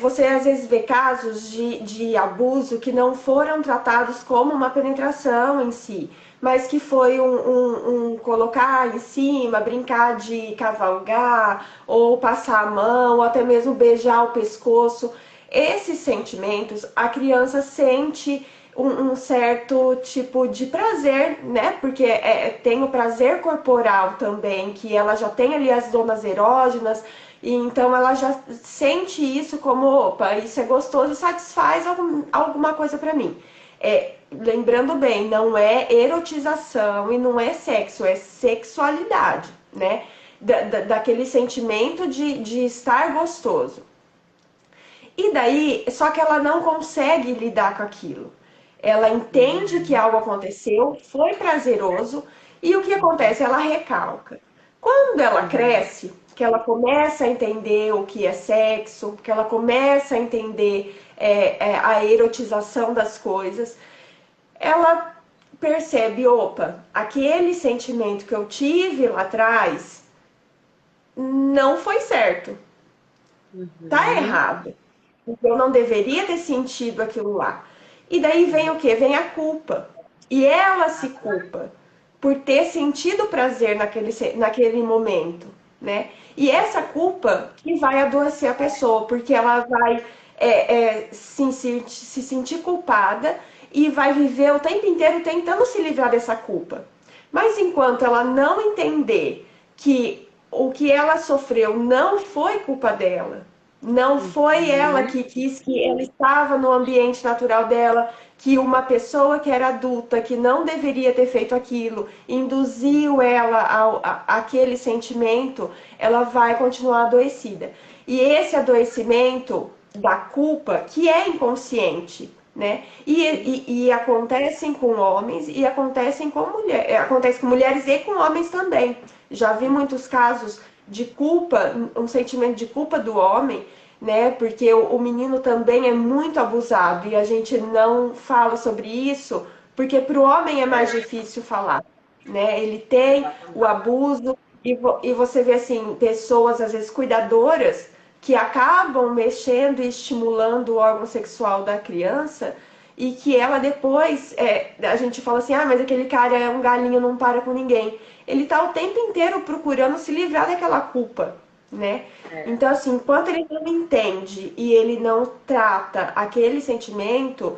você às vezes vê casos de abuso que não foram tratados como uma penetração em si, mas que foi um colocar em cima, brincar de cavalgar, ou passar a mão, ou até mesmo beijar o pescoço. Esses sentimentos a criança sente um certo tipo de prazer, né? Porque tem o prazer corporal também, que ela já tem ali as zonas erógenas, e então ela já sente isso como, opa, isso é gostoso e satisfaz alguma coisa para mim. Lembrando bem, não é erotização e não é sexo, é sexualidade, né? Daquele sentimento de estar gostoso. E daí, só que ela não consegue lidar com aquilo. Ela entende que Uhum, algo aconteceu, foi prazeroso, e o que acontece? Ela recalca. Quando ela uhum, cresce, que ela começa a entender o que é sexo, que ela começa a entender a erotização das coisas, ela percebe, opa, aquele sentimento que eu tive lá atrás não foi certo, tá uhum. errado. Eu não deveria ter sentido aquilo lá. E daí vem o que? Vem a culpa. E ela se culpa por ter sentido prazer naquele momento, né? E essa culpa que vai adoecer a pessoa, porque ela vai se sentir culpada e vai viver o tempo inteiro tentando se livrar dessa culpa. Mas enquanto ela não entender que o que ela sofreu não foi culpa dela, não foi ela Uhum. que quis, que ela estava no ambiente natural dela, que uma pessoa que era adulta, que não deveria ter feito aquilo, induziu ela àquele sentimento, ela vai continuar adoecida. E esse adoecimento da culpa que é inconsciente, né? E acontecem com homens e acontecem com mulheres, acontece com mulheres e com homens também. Já vi muitos casos de culpa, um sentimento de culpa do homem, né? Porque o menino também é muito abusado e a gente não fala sobre isso, porque para o homem é mais difícil falar, né? Ele tem o Exatamente. abuso e você vê assim pessoas às vezes cuidadoras que acabam mexendo e estimulando o órgão sexual da criança e que ela depois, a gente fala assim, ah, mas aquele cara é um galinho, não para com ninguém. Ele tá o tempo inteiro procurando se livrar daquela culpa, né? É, Então, assim, enquanto ele não entende e ele não trata aquele sentimento,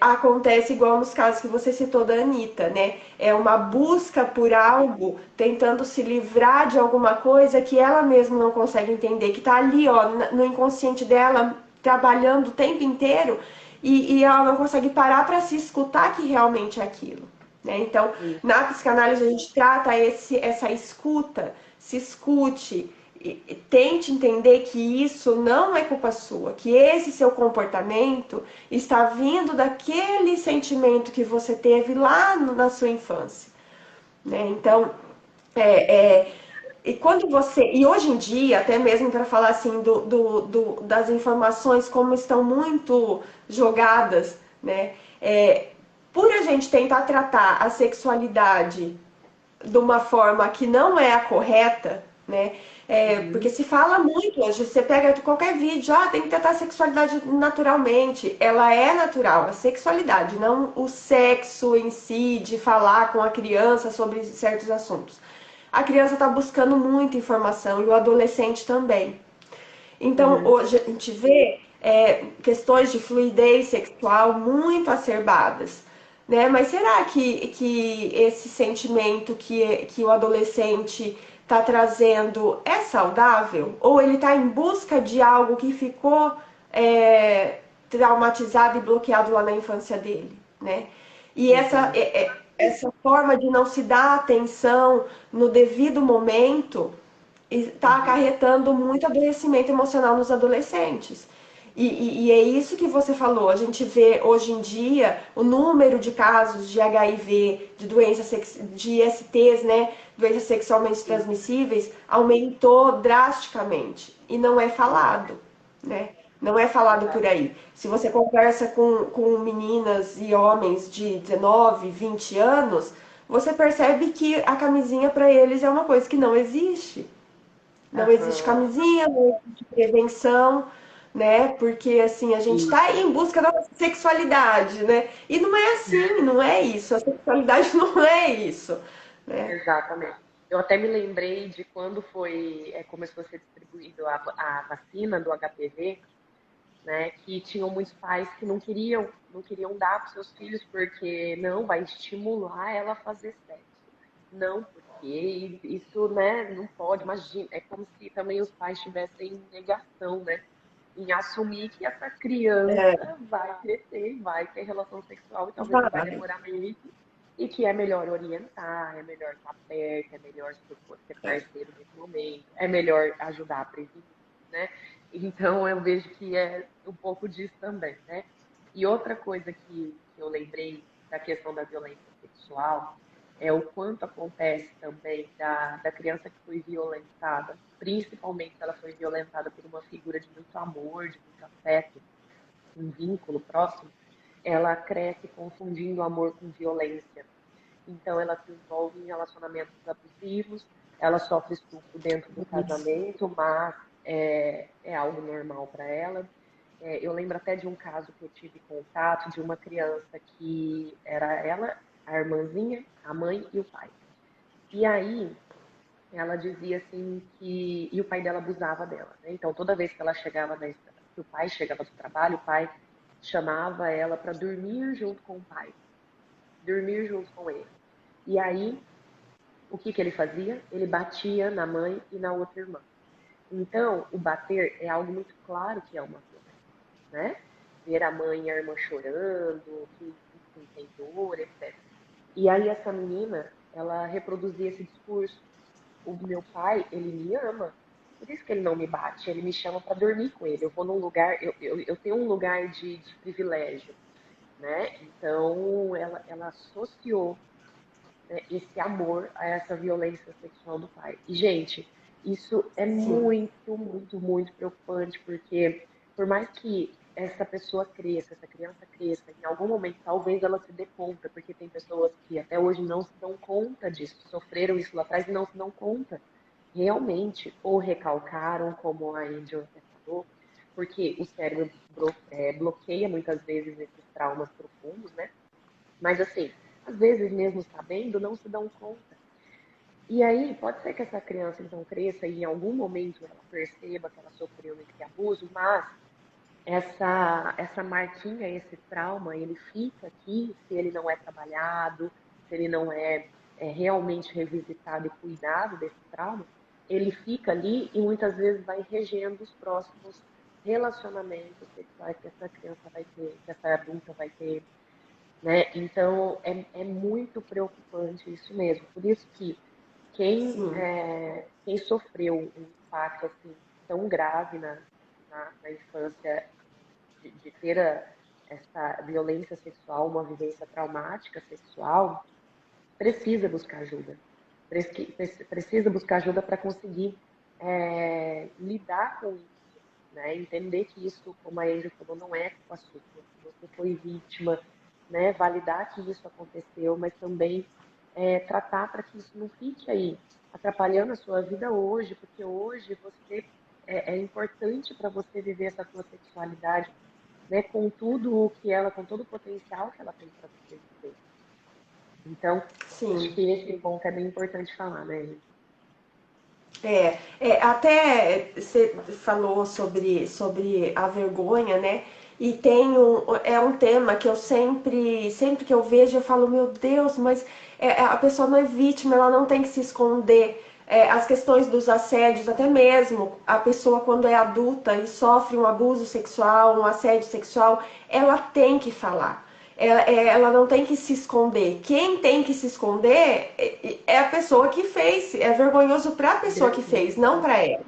acontece igual nos casos que você citou da Anitta, né? É uma busca por algo, tentando se livrar de alguma coisa que ela mesma não consegue entender, que tá ali, ó, no inconsciente dela, trabalhando o tempo inteiro, e ela não consegue parar para se escutar que realmente é aquilo. Né? Então, isso. na psicanálise a gente trata essa escuta, se escute, e tente entender que isso não é culpa sua, que esse seu comportamento está vindo daquele sentimento que você teve lá na sua infância. Né? Então, é, é, e quando você. E hoje em dia, até mesmo para falar assim das informações como estão muito jogadas, né? Por a gente tentar tratar a sexualidade de uma forma que não é a correta, né? Porque Uhum. se fala muito hoje, você pega qualquer vídeo, tem que tratar a sexualidade naturalmente. Ela é natural, a sexualidade, não o sexo em si, de falar com a criança sobre certos assuntos. A criança está buscando muita informação e o adolescente também. Então, Uhum. hoje a gente vê questões de fluidez sexual muito acerbadas. Né? Mas será que esse sentimento que o adolescente está trazendo é saudável? Ou ele está em busca de algo que ficou traumatizado e bloqueado lá na infância dele? Né? E Uhum. essa forma de não se dar atenção no devido momento está Uhum. acarretando muito adoecimento emocional nos adolescentes. E é isso que você falou. A gente vê hoje em dia o número de casos de HIV, de doenças, de STs, né, doenças sexualmente Sim. transmissíveis, aumentou drasticamente. E não é falado, né? Não é falado por Exato. aí. Se você conversa com meninas e homens de 19, 20 anos, você percebe que a camisinha para eles é uma coisa que não existe. Não existe Aham. camisinha, não existe prevenção, né? Porque assim, a gente está Isso. em busca da nossa sexualidade, né? E não é assim, não é isso. A sexualidade não é isso, né? Exatamente. Eu até me lembrei de quando começou a ser distribuído a vacina do HPV, né? Que tinham muitos pais que não queriam dar para seus filhos porque não vai estimular ela a fazer sexo. Não, porque isso, né, não pode, imagina, é como se também os pais tivessem negação, né, em assumir que essa É, criança vai crescer, vai ter relação sexual e talvez não vai vai. demorar muito, e que é melhor orientar, é melhor estar perto, é melhor ser parceiro nesse momento, é melhor ajudar a prevenir, né? Então eu vejo que é um pouco disso também, né? E outra coisa que eu lembrei da questão da violência sexual é o quanto acontece também da criança que foi violentada, principalmente se ela foi violentada por uma figura de muito amor, de muito afeto, um vínculo próximo, ela cresce confundindo amor com violência. Então, ela se envolve em relacionamentos abusivos, ela sofre estupro dentro do casamento, mas é algo normal para ela. Eu lembro até de um caso que eu tive contato de uma criança que era ela, a irmãzinha, a mãe e o pai. E aí, ela dizia assim que. E o pai dela abusava dela, né? Então, toda vez que ela chegava que o pai chegava do trabalho, o pai chamava ela para dormir junto com o pai, dormir junto com ele. E aí, o que ele fazia? Ele batia na mãe e na outra irmã. Então, o bater é algo muito claro que é uma violência, né? Ver a mãe e a irmã chorando, que enfim, tem dor, etc. E aí essa menina, ela reproduzia esse discurso. O meu pai, ele me ama. Por isso que ele não me bate, ele me chama para dormir com ele. Eu vou num lugar, eu tenho um lugar de privilégio, né? Então, ela associou, né, esse amor a essa violência sexual do pai. E, gente, isso é Sim, muito, muito, muito preocupante, porque por mais que essa pessoa cresça, essa criança cresça, em algum momento talvez ela se dê conta, porque tem pessoas que até hoje não se dão conta disso, sofreram isso lá atrás e não se dão conta. Realmente, ou recalcaram, como a Angel até falou, porque o cérebro bloqueia muitas vezes esses traumas profundos, né? Mas assim, às vezes mesmo sabendo, não se dão conta. E aí, pode ser que essa criança então cresça e em algum momento ela perceba que ela sofreu esse abuso, mas essa marquinha, esse trauma, ele fica aqui se ele não é trabalhado, se ele não é realmente revisitado e cuidado desse trauma, ele fica ali e muitas vezes vai regendo os próximos relacionamentos sexuais que essa criança vai ter, que essa adulta vai ter, né? Então, é muito preocupante isso mesmo. Por isso que sim. quem sofreu um impacto assim, tão grave na infância de ter essa violência sexual, uma vivência traumática sexual, precisa buscar ajuda. Precisa buscar ajuda para conseguir lidar com isso, né? Entender que isso, como a Angel falou, não é culpa sua, que você foi vítima, né? Validar que isso aconteceu, mas também tratar para que isso não fique aí atrapalhando a sua vida hoje, porque hoje você é importante para você viver essa sua sexualidade, né? Com tudo o que ela, com todo o potencial que ela tem para você viver. Então, acho Sim. que esse ponto é bem importante falar, né, Angel? Até você falou sobre a vergonha, né? E tem um tema que eu sempre que eu vejo, eu falo, meu Deus, mas a pessoa não é vítima, ela não tem que se esconder. As questões dos assédios, até mesmo a pessoa quando é adulta e sofre um abuso sexual, um assédio sexual, ela tem que falar. Ela não tem que se esconder. Quem tem que se esconder é a pessoa que fez. É vergonhoso para a pessoa que fez, não para ela.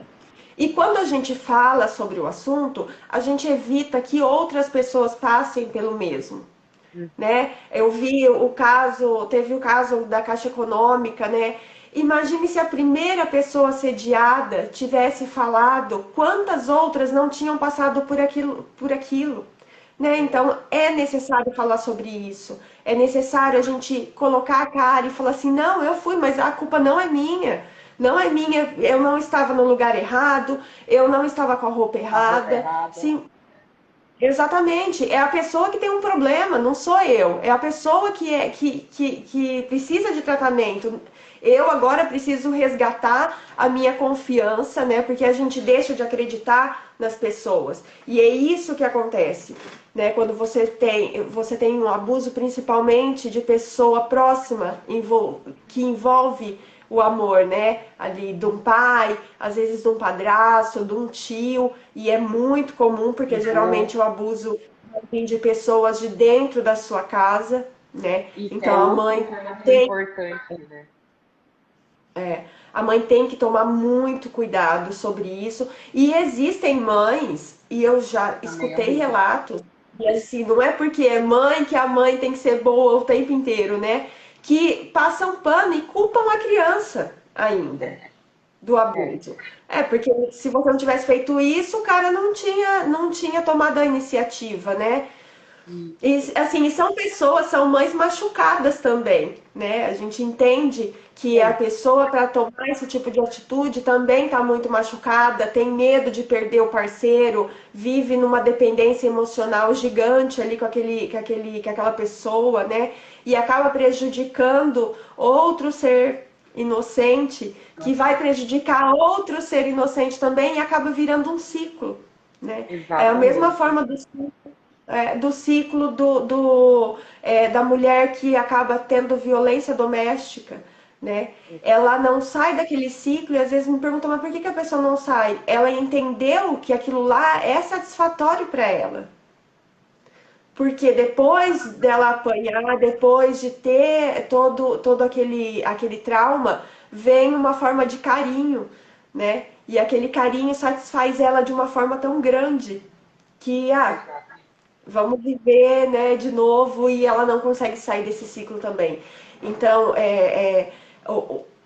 E quando a gente fala sobre o assunto, a gente evita que outras pessoas passem pelo mesmo. Né? Eu vi o caso, teve o caso da Caixa Econômica, né? Imagine se a primeira pessoa assediada tivesse falado quantas outras não tinham passado por aquilo. Né? Então é necessário falar sobre isso. É necessário a gente colocar a cara e falar assim: não, eu fui, mas a culpa não é minha. Não é minha, eu não estava no lugar errado, eu não estava com a roupa A roupa errada. errada. Sim, exatamente. É a pessoa que tem um problema, não sou eu. É a pessoa que precisa de tratamento. Eu agora preciso resgatar a minha confiança, né? Porque a gente deixa de acreditar nas pessoas. E é isso que acontece, né? Quando você tem um abuso principalmente de pessoa próxima que envolve o amor, né? Ali de um pai, às vezes de um padrasto, de um tio, e é muito comum porque geralmente o abuso vem de pessoas de dentro da sua casa, né? Isso é Então outro ponto tem, importante, né? a mãe tem que tomar muito cuidado sobre isso. E existem mães, e eu já Também escutei abuso. relatos, e assim, não é porque é mãe que a mãe tem que ser boa o tempo inteiro, né? Que passam pano e culpam a criança ainda do É, abuso. Porque se você não tivesse feito isso, o cara não tinha tomado a iniciativa, né? E isso. assim, são pessoas, são mães machucadas também, né? A gente entende que a É, pessoa para tomar esse tipo de atitude também está muito machucada, tem medo de perder o parceiro, vive numa dependência emocional gigante ali com aquela pessoa, né? E acaba prejudicando outro ser inocente, que vai prejudicar outro ser inocente também e acaba virando um ciclo, né? É a mesma exatamente. forma do ciclo da mulher que acaba tendo violência doméstica, né? Ela não sai daquele ciclo e às vezes me perguntam, mas por que a pessoa não sai? Ela entendeu que aquilo lá é satisfatório para ela. Porque depois dela apanhar, depois de ter todo aquele trauma, vem uma forma de carinho, né? E aquele carinho satisfaz ela de uma forma tão grande que, vamos viver, né, de novo, e ela não consegue sair desse ciclo também. Então,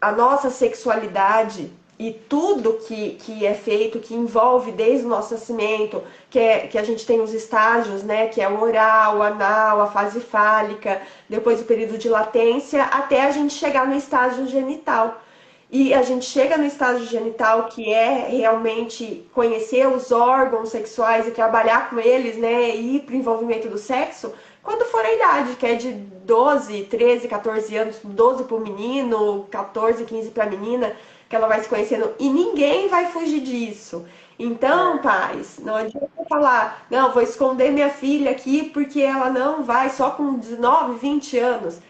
a nossa sexualidade e tudo que é feito, que envolve desde o nosso nascimento, que a gente tem os estágios, né, que é o oral, o anal, a fase fálica, depois o período de latência, até a gente chegar no estágio genital. E a gente chega no estágio genital, que é realmente conhecer os órgãos sexuais e trabalhar com eles, né? E ir para o envolvimento do sexo, quando for a idade, que é de 12, 13, 14 anos, 12 para o menino, 14, 15 para a menina, que ela vai se conhecendo. E ninguém vai fugir disso. Então, pais, não adianta falar, não, vou esconder minha filha aqui porque ela não vai só com 19, 20 anos.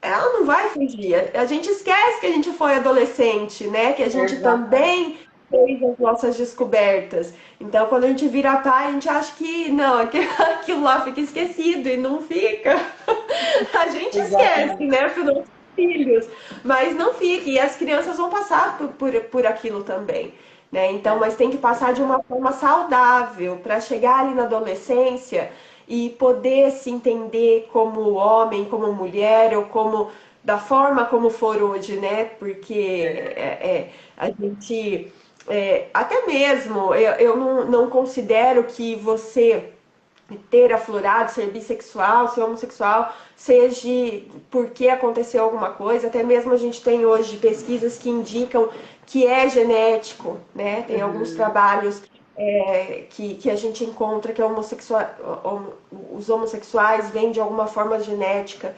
Ela não vai fugir. A gente esquece que a gente foi adolescente, né? Que a gente também fez as nossas descobertas. Então, quando a gente vira pai, a gente acha que não, aquilo lá fica esquecido e não fica. A gente esquece, né? Para os nossos filhos. Mas não fica. E as crianças vão passar por aquilo também. Né? Então, mas tem que passar de uma forma saudável para chegar ali na adolescência e poder se entender como homem, como mulher, ou como da forma como for hoje, né? Porque a gente até mesmo eu não considero que você ter aflorado, ser bissexual, ser homossexual, seja porque aconteceu alguma coisa. Até mesmo a gente tem hoje pesquisas que indicam que é genético, né? Tem alguns trabalhos que a gente encontra que os homossexuais vêm de alguma forma genética.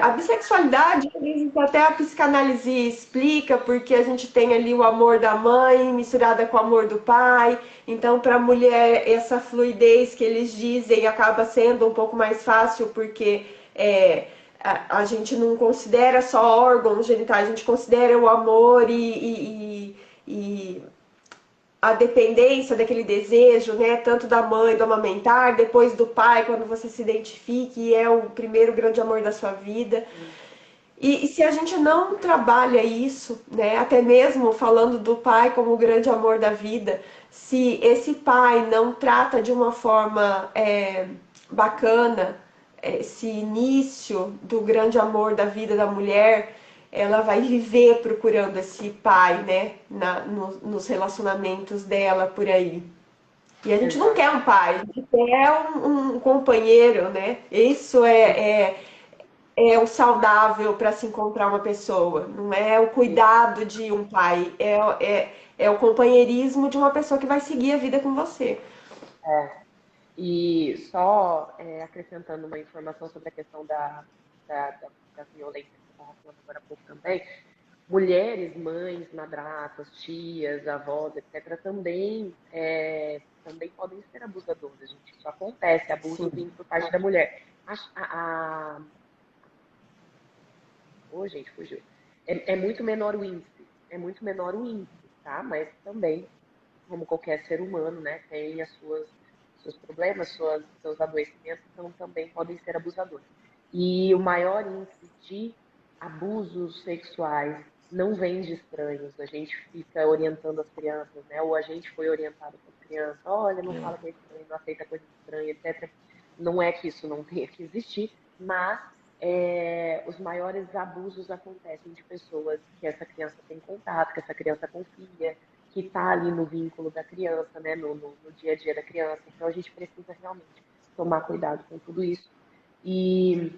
A bissexualidade, às vezes, até a psicanálise explica, porque a gente tem ali o amor da mãe misturada com o amor do pai. Então, para a mulher, essa fluidez que eles dizem acaba sendo um pouco mais fácil, porque a gente não considera só órgãos genitais, a gente considera o amor e a dependência daquele desejo, né? Tanto da mãe, do amamentar, depois do pai, quando você se identifique e é o primeiro grande amor da sua vida. E se a gente não trabalha isso, né? Até mesmo falando do pai como o grande amor da vida, se esse pai não trata de uma forma bacana esse início do grande amor da vida da mulher, ela vai viver procurando esse pai, né, nos relacionamentos dela por aí. E a gente não quer um pai, a gente quer um companheiro, né? Isso é o saudável para se encontrar uma pessoa. Não é o cuidado de um pai, é o companheirismo de uma pessoa que vai seguir a vida com você. E só acrescentando uma informação sobre a questão da violência que você estava falando agora há pouco também, mulheres, mães, madrastas, tias, avós, etc., também podem ser abusadoras, gente. Isso acontece, abuso vindo por parte da mulher. Gente, fugiu. É muito menor o índice, tá? Mas também, como qualquer ser humano, né, tem seus problemas, seus adoecimentos, então também podem ser abusadores. E o maior índice de abusos sexuais não vem de estranhos. A gente fica orientando as crianças, né? Ou a gente foi orientado com as crianças, olha, não fala coisa estranha, não aceita coisa estranha, etc. Não é que isso não tenha que existir, mas os maiores abusos acontecem de pessoas que essa criança tem contato, que essa criança confia, que está ali no vínculo da criança, né, no dia a dia da criança. Então, a gente precisa realmente tomar cuidado com tudo isso. E,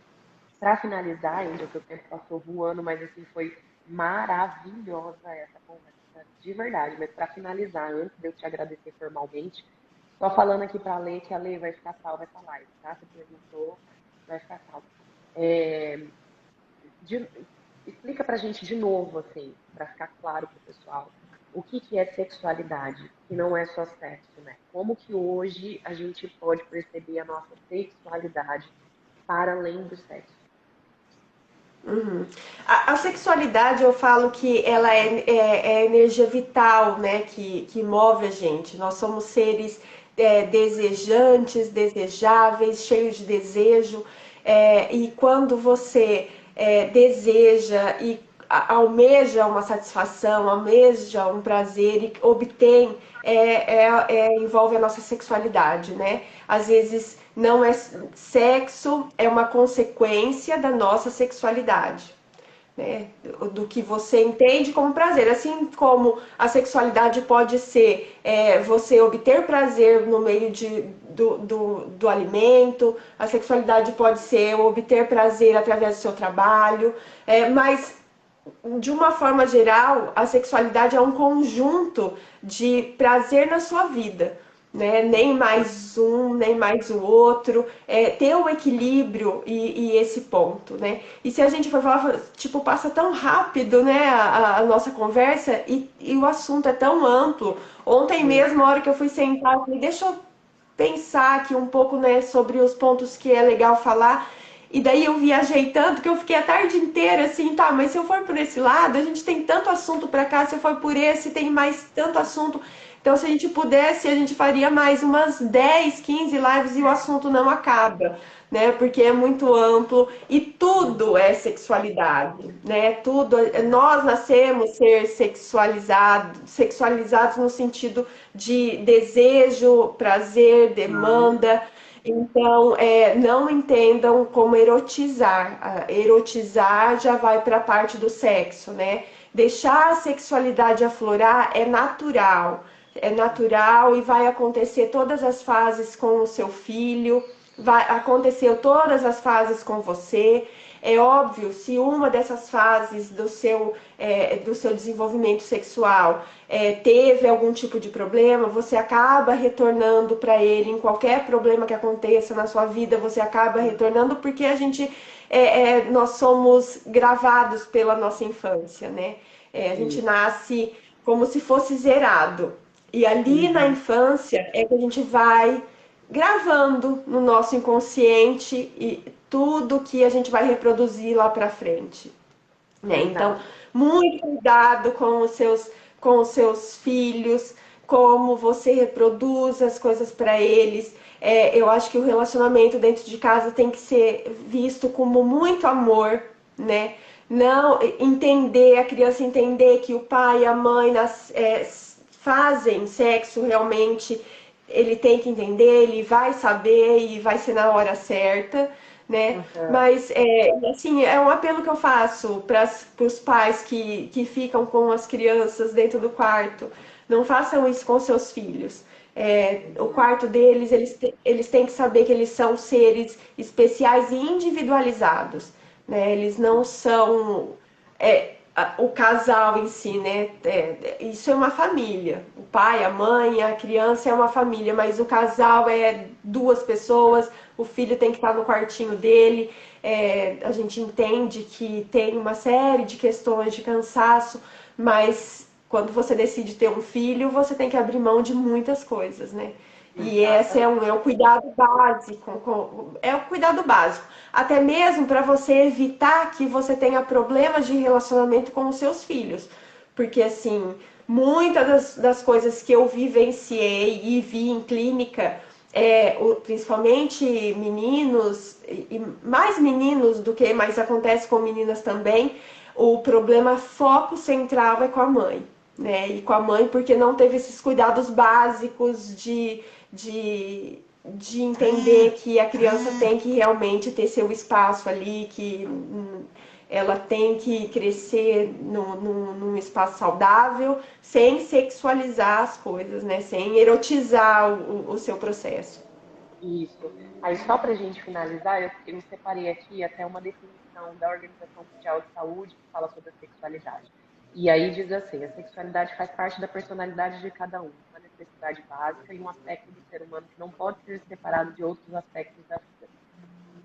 para finalizar, ainda que o tempo passou voando, mas assim, foi maravilhosa essa conversa, de verdade. Mas para finalizar, antes de eu te agradecer formalmente, só falando aqui para a Lê, que a Lê vai ficar salva essa live, tá? Você perguntou, vai ficar salva. Explica pra gente de novo, assim, para ficar claro pro pessoal, o que é sexualidade, que não é só sexo, né? Como que hoje a gente pode perceber a nossa sexualidade para além do sexo? A sexualidade, eu falo que ela é energia vital, né? Que move a gente. Nós somos seres desejantes, desejáveis, cheios de desejo. E quando você deseja e almeja uma satisfação, almeja um prazer e obtém, envolve a nossa sexualidade, né? Às vezes não é sexo, é uma consequência da nossa sexualidade, né? Do que você entende como prazer. Assim como a sexualidade pode ser você obter prazer no meio do alimento, a sexualidade pode ser obter prazer através do seu trabalho, mas de uma forma geral, a sexualidade é um conjunto de prazer na sua vida, né? Nem mais um, nem mais o outro, ter o equilíbrio e esse ponto, né? E se a gente for falar, tipo, passa tão rápido, né, a nossa conversa e o assunto é tão amplo. Ontem mesmo, a hora que eu fui sentar, eu falei, deixa eu pensar aqui um pouco, né, sobre os pontos que é legal falar. E daí eu viajei tanto que eu fiquei a tarde inteira assim, tá, mas se eu for por esse lado, a gente tem tanto assunto para cá, se eu for por esse, tem mais tanto assunto. Então, se a gente pudesse, a gente faria mais umas 10, 15 lives e o assunto não acaba, né? Porque é muito amplo e tudo é sexualidade, né? Tudo, nós nascemos ser sexualizados no sentido de desejo, prazer, demanda. Então, não entendam como erotizar. Erotizar já vai para a parte do sexo, né? Deixar a sexualidade aflorar é natural e vai acontecer todas as fases com o seu filho, vai acontecer todas as fases com você. É óbvio, se uma dessas fases do seu desenvolvimento sexual teve algum tipo de problema, você acaba retornando para ele em qualquer problema que aconteça na sua vida, você acaba retornando porque nós somos gravados pela nossa infância, né? A gente nasce como se fosse zerado. E ali na infância é que a gente vai gravando no nosso inconsciente e tudo que a gente vai reproduzir lá para frente, né? Então, muito cuidado com os seus filhos, como você reproduz as coisas para eles. Eu acho que o relacionamento dentro de casa tem que ser visto como muito amor, né? Não entender, a criança entender que o pai e a mãe fazem sexo realmente, ele tem que entender, ele vai saber e vai ser na hora certa, né? Mas, assim, é um apelo que eu faço para os pais que ficam com as crianças dentro do quarto. Não façam isso com seus filhos. O quarto deles, eles têm que saber que eles são seres especiais e individualizados, né? Eles não são o casal em si, né? Isso é uma família. O pai, a mãe, a criança é uma família, mas o casal é duas pessoas, o filho tem que estar no quartinho dele. A gente entende que tem uma série de questões de cansaço, mas quando você decide ter um filho, você tem que abrir mão de muitas coisas, né? E esse é o cuidado básico, é o cuidado básico. Até mesmo para você evitar que você tenha problemas de relacionamento com os seus filhos. Porque, assim, muitas das coisas que eu vivenciei e vi em clínica, principalmente meninos, e mais meninos do que, mas acontece com meninas também, o problema foco central é com a mãe, né? E com a mãe porque não teve esses cuidados básicos de entender que a criança tem que realmente ter seu espaço ali, que ela tem que crescer num espaço saudável, sem sexualizar as coisas, né? Sem erotizar o seu processo. Isso. Aí, só para a gente finalizar, eu separei aqui até uma definição da Organização Mundial de Saúde que fala sobre a sexualidade. E aí diz assim: a sexualidade faz parte da personalidade de cada um, uma necessidade básica e um aspecto do ser humano que não pode ser separado de outros aspectos da vida.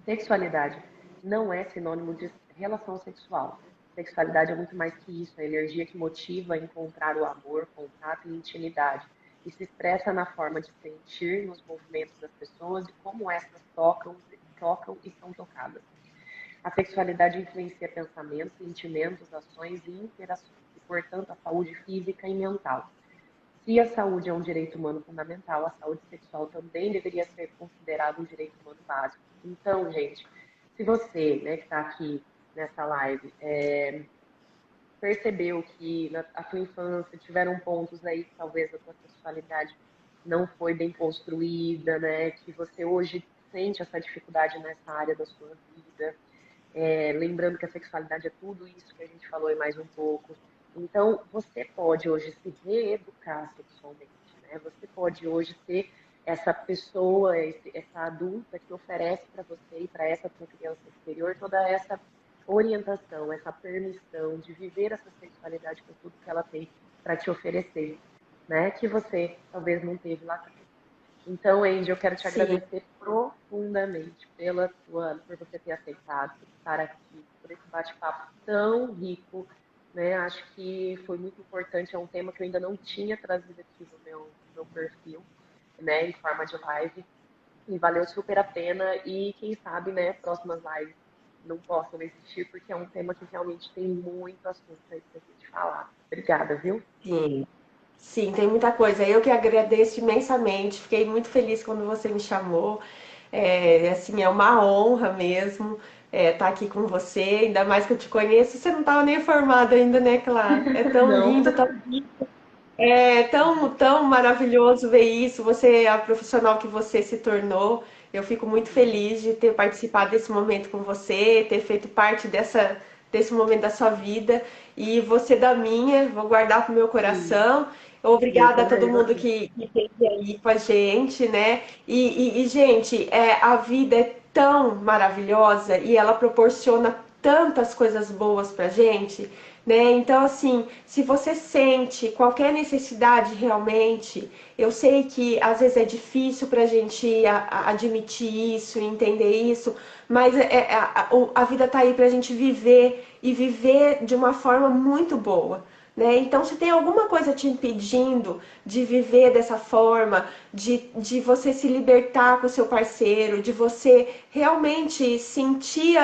Sexualidade não é sinônimo de relação sexual. Sexualidade é muito mais que isso, é a energia que motiva a encontrar o amor, contato e intimidade. E se expressa na forma de sentir nos movimentos das pessoas e como essas tocam e são tocadas. A sexualidade influencia pensamentos, sentimentos, ações e interações, e, portanto, a saúde física e mental. Se a saúde é um direito humano fundamental, a saúde sexual também deveria ser considerada um direito humano básico. Então, gente, se você, né, que está aqui nessa live, percebeu que na a tua infância tiveram pontos aí que talvez a tua sexualidade não foi bem construída, né? Que você hoje sente essa dificuldade nessa área da sua vida. Lembrando que a sexualidade é tudo isso que a gente falou e mais um pouco. Então, você pode hoje se reeducar sexualmente, né? Você pode hoje ser essa pessoa, essa adulta que oferece para você e para essa tua criança exterior toda essa orientação, essa permissão de viver essa sexualidade com tudo que ela tem para te oferecer, né? Que você talvez não teve lá atrás. Então, Andy, eu quero te Sim. agradecer profundamente por você ter aceitado, por estar aqui, por esse bate-papo tão rico, né? Acho que foi muito importante, é um tema que eu ainda não tinha trazido aqui no meu perfil, né, em forma de live, e valeu super a pena, e quem sabe, né, próximas lives não possam existir, porque é um tema que realmente tem muito assunto aí pra gente falar. Obrigada, viu? Sim. Sim, tem muita coisa. Eu que agradeço imensamente. Fiquei muito feliz quando você me chamou. Assim, é uma honra mesmo estar aqui com você. Ainda mais que eu te conheço. Você não estava nem formada ainda, né, Clara? É tão Não. lindo, tão maravilhoso ver isso. Você, a profissional que você se tornou. Eu fico muito feliz de ter participado desse momento com você, ter feito parte desse momento da sua vida. E você da minha, vou guardar pro meu Sim, coração. eu Obrigada a todo também, mundo você. que esteve aí com a gente, né? Gente, a vida é tão maravilhosa e ela proporciona tantas coisas boas pra gente, né? Então, assim, se você sente qualquer necessidade realmente, eu sei que às vezes é difícil pra gente admitir isso, entender isso, mas a vida tá aí pra gente viver e viver de uma forma muito boa. Né? Então, se tem alguma coisa te impedindo de viver dessa forma, de você se libertar com o seu parceiro, de você realmente sentir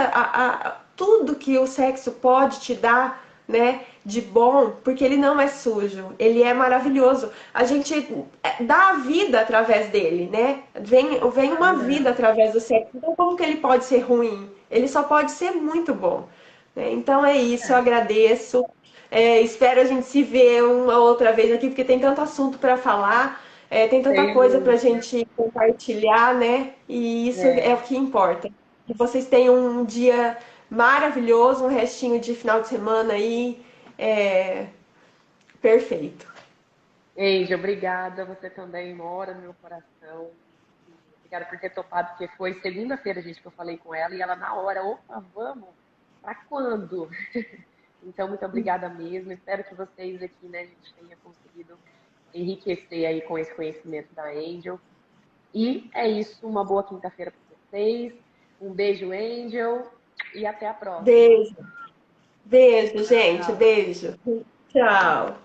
tudo que o sexo pode te dar, né, de bom, porque ele não é sujo, ele é maravilhoso. A gente dá a vida através dele, né? Vem uma vida Verdade. através do sexo. Então, como que ele pode ser ruim? Ele só pode ser muito bom. Né? Então é isso, eu É, agradeço. Espero a gente se ver uma outra vez aqui, porque tem tanto assunto para falar, tem tanta tem coisa para a muito. gente compartilhar, né? E isso é o É, que importa. Que vocês tenham um dia maravilhoso, um restinho de final de semana aí, é, perfeito. Angel, obrigada. Você também mora no meu coração. E obrigada por ter topado, porque foi segunda-feira, gente, que eu falei com ela e ela na hora, opa, vamos? Pra quando? Então, muito obrigada mesmo. Espero que vocês aqui, né, a gente tenha conseguido enriquecer aí com esse conhecimento da Angel. E é isso. Uma boa quinta-feira para vocês. Um beijo, Angel, e até a próxima. Beijo, beijo, gente, Tchau. beijo. Tchau.